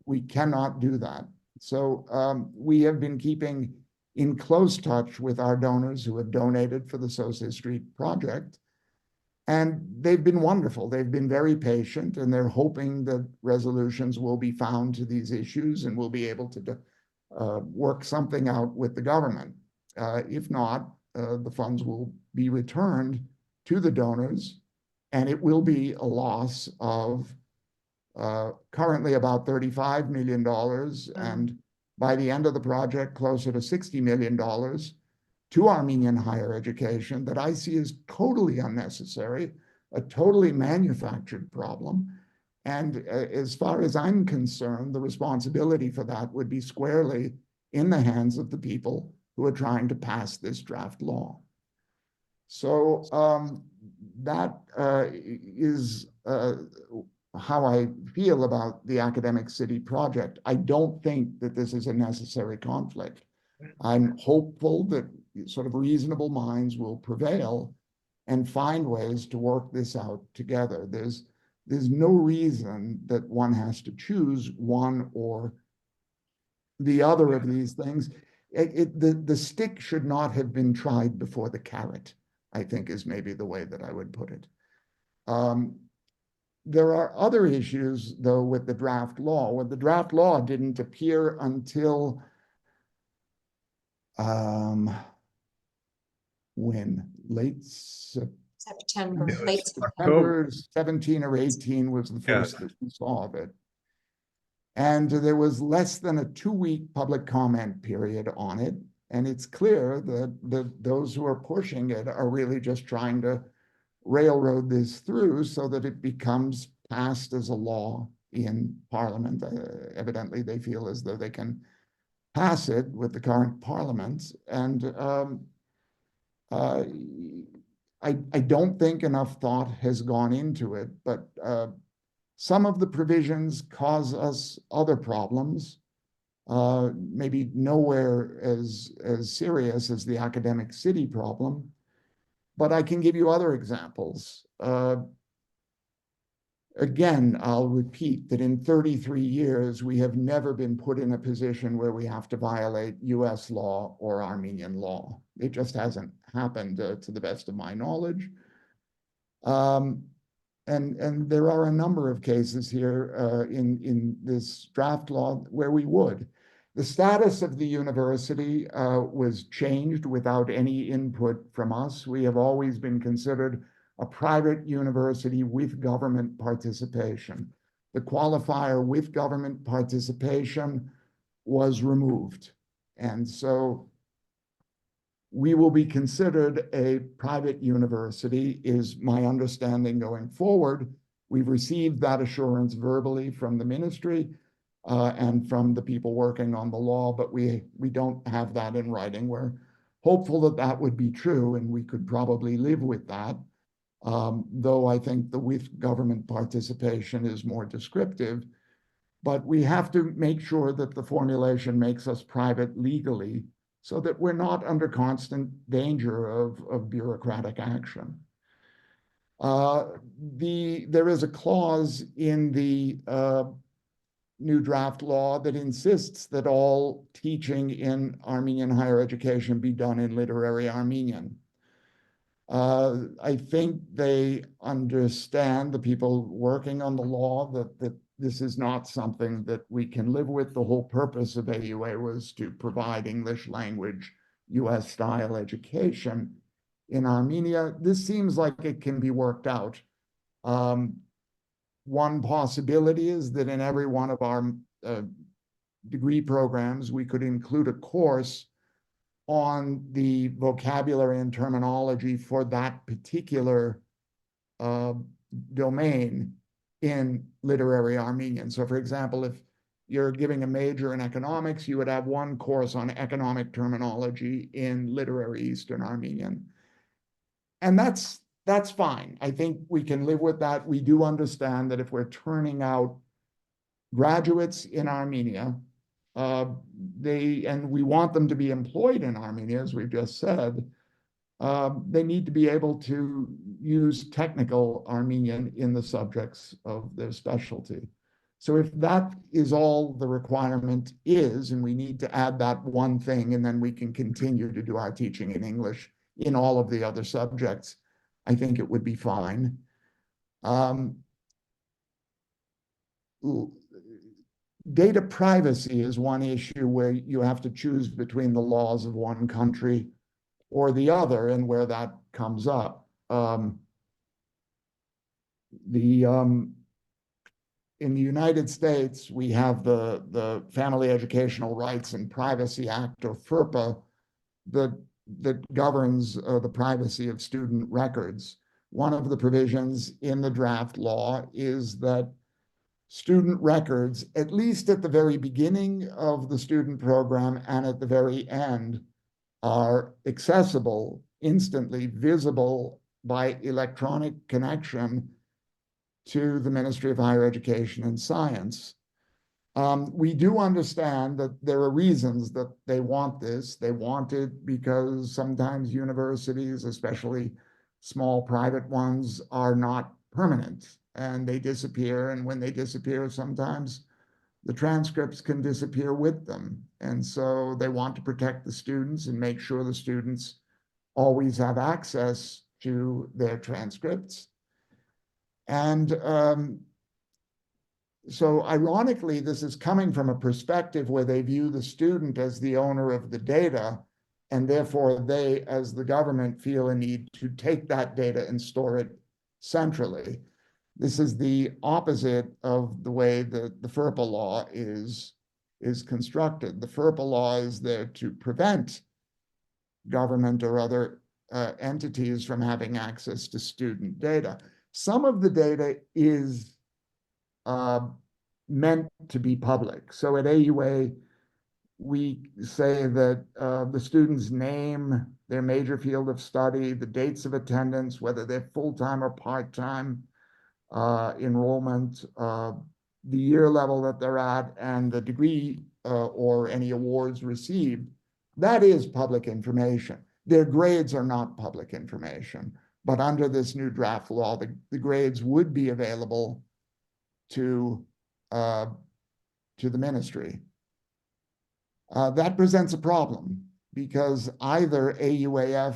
We cannot do that. So we have been keeping in close touch with our donors who have donated for the Sault Street project. And they've been wonderful. They've been very patient, and they're hoping that resolutions will be found to these issues and we'll be able to work something out with the government. If not, the funds will be returned to the donors, and it will be a loss of currently about $35 million, and by the end of the project, closer to $60 million to Armenian higher education that I see as totally unnecessary, a totally manufactured problem. And as far as I'm concerned, the responsibility for that would be squarely in the hands of the people who are trying to pass this draft law. So that is how I feel about the academic city project. I don't think that this is a necessary conflict. I'm hopeful that sort of reasonable minds will prevail and find ways to work this out together. There's no reason that one has to choose one or the other of these things. The stick should not have been tried before the carrot, I think is maybe the way that I would put it. There are other issues, though, with the draft law. Well, the draft law didn't appear until when? Late September, Yeah, late September 17 or 18 was the first that we saw of it. And there was less than a 2-week public comment period on it. And it's clear that those who are pushing it are really just trying to railroad this through so that it becomes passed as a law in Parliament. Evidently, they feel as though they can pass it with the current Parliament. And I don't think enough thought has gone into it, but some of the provisions cause us other problems, maybe nowhere as serious as the academic city problem, but I can give you other examples. Again, I'll repeat that in 33 years, we have never been put in a position where we have to violate US law or Armenian law. It just hasn't happened to the best of my knowledge. And there are a number of cases here in this draft law where we would. The status of the university was changed without any input from us. We have always been considered a private university with government participation. The qualifier with government participation was removed. And so we will be considered a private university, is my understanding going forward. We've received that assurance verbally from the ministry and from the people working on the law, but we don't have that in writing. We're hopeful that that would be true, and we could probably live with that. Though I think the with government participation is more descriptive, but we have to make sure that the formulation makes us private legally so that we're not under constant danger of bureaucratic action. There is a clause in the new draft law that insists that all teaching in Armenian higher education be done in literary Armenian. I think they understand, the people working on the law, that this is not something that we can live with. The whole purpose of AUA was to provide English language, US style education in Armenia. This seems like it can be worked out. One possibility is that in every one of our degree programs, we could include a course on the vocabulary and terminology for that particular domain in literary Armenian. So for example, if you're giving a major in economics, you would have one course on economic terminology in literary Eastern Armenian. And that's fine. I think we can live with that. We do understand that if we're turning out graduates in Armenia, and we want them to be employed in Armenia, as we've just said, they need to be able to use technical Armenian in the subjects of their specialty. So if that is all the requirement is, and we need to add that one thing, and then we can continue to do our teaching in English in all of the other subjects, I think it would be fine. Data privacy is one issue where you have to choose between the laws of one country or the other, and where that comes up. In the United States, we have the Family Educational Rights and Privacy Act, or FERPA, that governs the privacy of student records. One of the provisions in the draft law is that student records, at least at the very beginning of the student program and at the very end, are accessible, instantly visible by electronic connection to the Ministry of Higher Education and Science. We do understand that there are reasons that they want this. They want it because sometimes universities, especially small private ones, are not permanent and they disappear. And when they disappear, sometimes the transcripts can disappear with them. And so they want to protect the students and make sure the students always have access to their transcripts. And so ironically, this is coming from a perspective where they view the student as the owner of the data, and therefore they, as the government, feel a need to take that data and store it centrally. This is the opposite of the way the FERPA law is constructed. The FERPA law is there to prevent government or other entities from having access to student data. Some of the data is meant to be public. So at AUA, we say that the student's name, their major field of study, the dates of attendance, whether they're full-time or part-time, enrollment, the year level that they're at, and the degree or any awards received, that is public information. Their grades are not public information, but under this new draft law, the grades would be available to the ministry. That presents a problem because either AUAF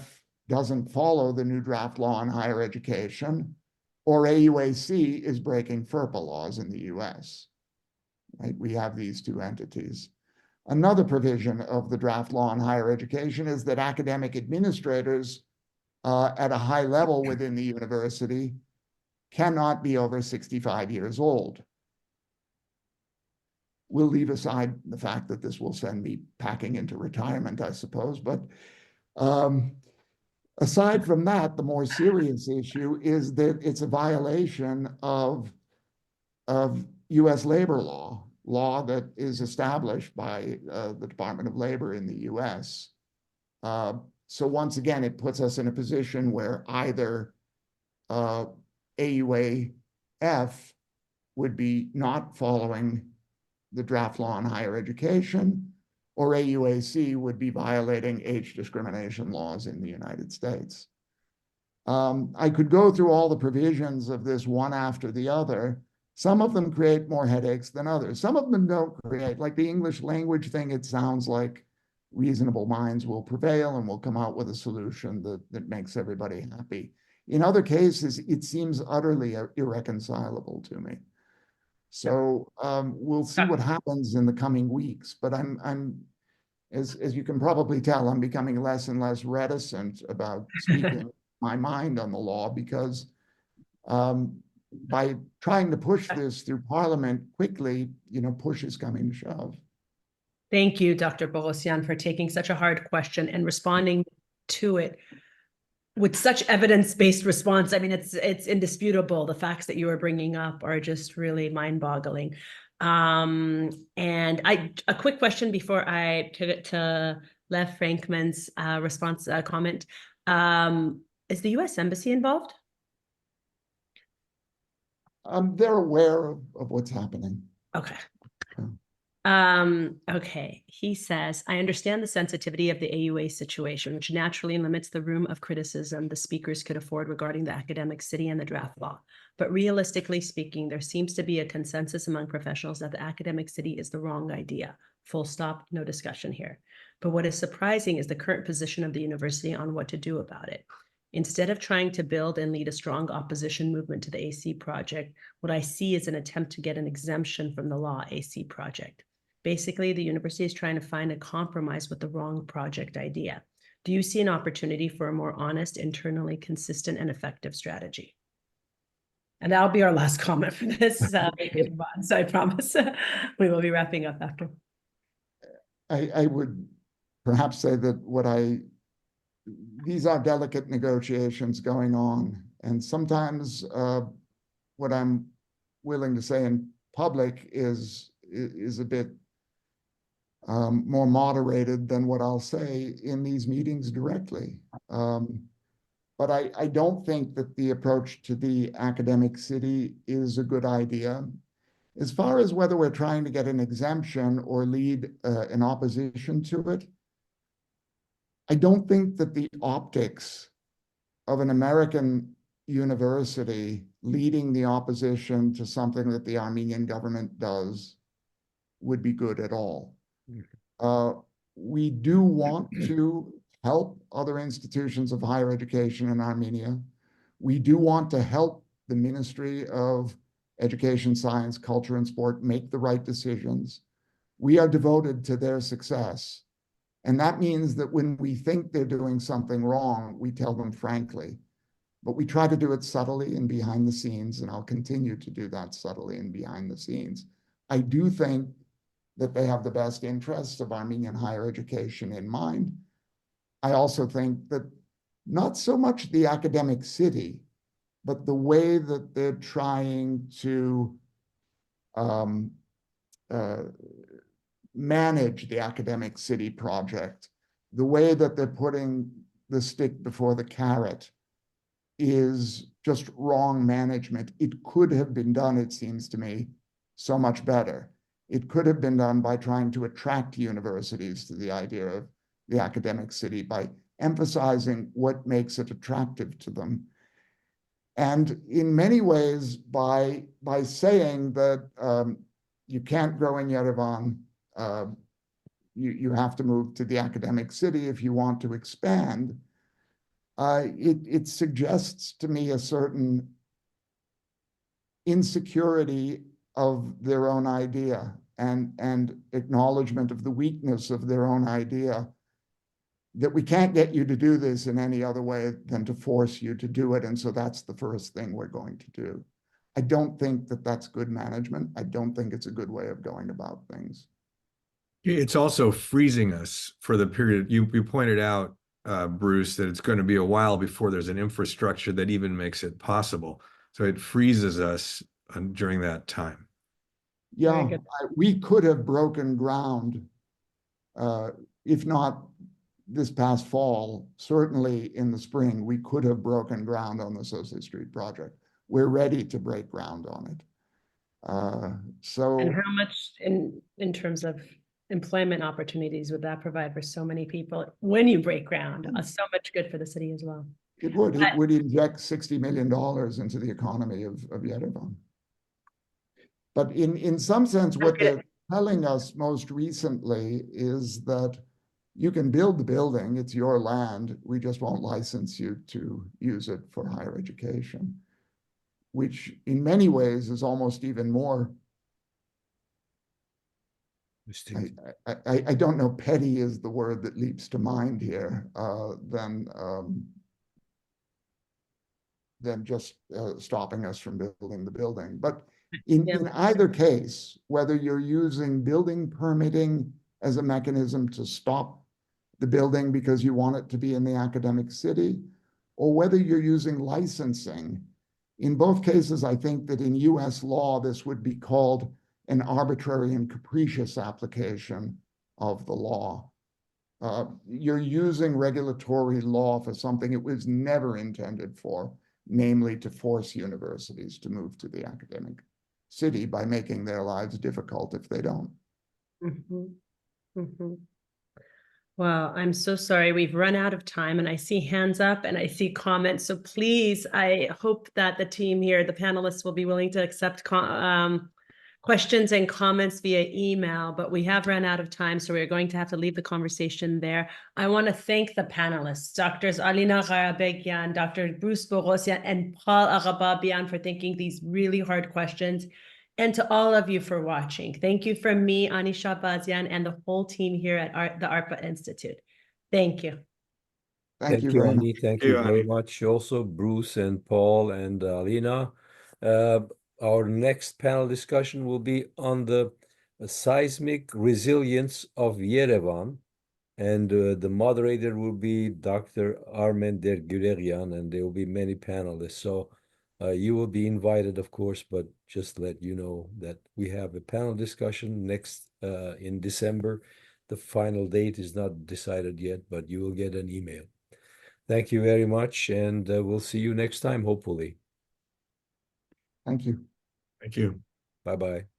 doesn't follow the new draft law on higher education, or AUAC is breaking FERPA laws in the US. Right? We have these two entities. Another provision of the draft law on higher education is that academic administrators at a high level within the university cannot be over 65 years old. We'll leave aside the fact that this will send me packing into retirement, I suppose, but aside from that, the more serious issue is that it's a violation of US labor law that is established by the Department of Labor in the US. So once again, it puts us in a position where either AUAF would be not following the draft law on higher education, or AUAC would be violating age discrimination laws in the United States. I could go through all the provisions of this one after the other. Some of them create more headaches than others. Some of them don't create, like the English language thing, it sounds like reasonable minds will prevail and will come out with a solution that makes everybody happy. In other cases, it seems utterly irreconcilable to me. So we'll see what happens in the coming weeks. But as you can probably tell, I'm becoming less and less reticent about speaking my mind on the law, because by trying to push this through Parliament quickly, push is coming to shove. Thank you, Dr. Bogosian, for taking such a hard question and responding to it with such evidence-based response. I mean, it's indisputable. The facts that you are bringing up are just really mind-boggling. And a quick question before I pivot to Lev Frankman's response comment. Is the U.S. Embassy involved? They're aware of what's happening. Okay. Okay. Okay. He says, I understand the sensitivity of the AUA situation, which naturally limits the room of criticism the speakers could afford regarding the academic city and the draft law. But realistically speaking, there seems to be a consensus among professionals that the academic city is the wrong idea. Full stop, no discussion here. But what is surprising is the current position of the university on what to do about it. Instead of trying to build and lead a strong opposition movement to the AC project, what I see is an attempt to get an exemption from the law AC project. Basically, the university is trying to find a compromise with the wrong project idea. Do you see an opportunity for a more honest, internally consistent, and effective strategy? And that'll be our last comment for this. So I promise we will be wrapping up after. I would perhaps say that these are delicate negotiations going on. And sometimes what I'm willing to say in public is a bit more moderated than what I'll say in these meetings directly. But I don't think that the approach to the academic city is a good idea. As far as whether we're trying to get an exemption or lead an opposition to it, I don't think that the optics of an American university leading the opposition to something that the Armenian government does would be good at all. We do want to help other institutions of higher education in Armenia. We do want to help the Ministry of Education, Science, Culture, and Sport make the right decisions. We are devoted to their success. And that means that when we think they're doing something wrong, we tell them frankly. But we try to do it subtly and behind the scenes, and I'll continue to do that subtly and behind the scenes. I do think that they have the best interests of Armenian higher education in mind. I also think that not so much the academic city, but the way that they're trying to manage the academic city project, the way that they're putting the stick before the carrot is just wrong management. It could have been done, it seems to me, so much better. It could have been done by trying to attract universities to the idea of the academic city by emphasizing what makes it attractive to them. And in many ways, by saying that you can't grow in Yerevan, you have to move to the academic city if you want to expand, it suggests to me a certain insecurity of their own idea and acknowledgement of the weakness of their own idea, that we can't get you to do this in any other way than to force you to do it. And so that's the first thing we're going to do. I don't think that that's good management. I don't think it's a good way of going about things. It's also freezing us for the period. You pointed out, Bruce, that it's going to be a while before there's an infrastructure that even makes it possible. So it freezes us during that time. Yeah, we could have broken ground, if not this past fall, certainly in the spring, we could have broken ground on the Sault Ste. Street project. We're ready to break ground on it. And how much in terms of employment opportunities would that provide for so many people when you break ground? So much good for the city as well. It would inject $60 million into the economy of Yerevan. But in some sense, what they're telling us most recently is that you can build the building, it's your land, we just won't license you to use it for higher education, which in many ways is almost even more, I don't know, petty is the word that leaps to mind here, than just stopping us from building the building. But in either case, whether you're using building permitting as a mechanism to stop the building because you want it to be in the academic city, or whether you're using licensing. In both cases, I think that in US law, this would be called an arbitrary and capricious application of the law. You're using regulatory law for something it was never intended for, namely to force universities to move to the academic city by making their lives difficult if they don't. Mhm. Mhm. Well, I'm so sorry. We've run out of time, and I see hands up and I see comments. So please, I hope that the team here, the panelists, will be willing to accept questions and comments via email, but we have run out of time, so we're going to have to leave the conversation there. I want to thank the panelists, Drs. Alina Gharabegian, Dr. Bruce Borosian, and Paul Gharabegian, for thinking these really hard questions, and to all of you for watching. Thank you from me, Ani Shahbazian, and the whole team here at the ARPA Institute. Thank you. Thank you you, very much. Ani. Thank you, you very Ani. much. Also, Bruce and Paul and Alina. Our next panel discussion will be on the seismic resilience of Yerevan. And the moderator will be Dr. Armen Dergulerian, and there will be many panelists. So you will be invited, of course, but just let you know that we have a panel discussion next in December. The final date is not decided yet, but you will get an email. Thank you very much, and we'll see you next time, hopefully. Thank you. Thank you. Bye-bye.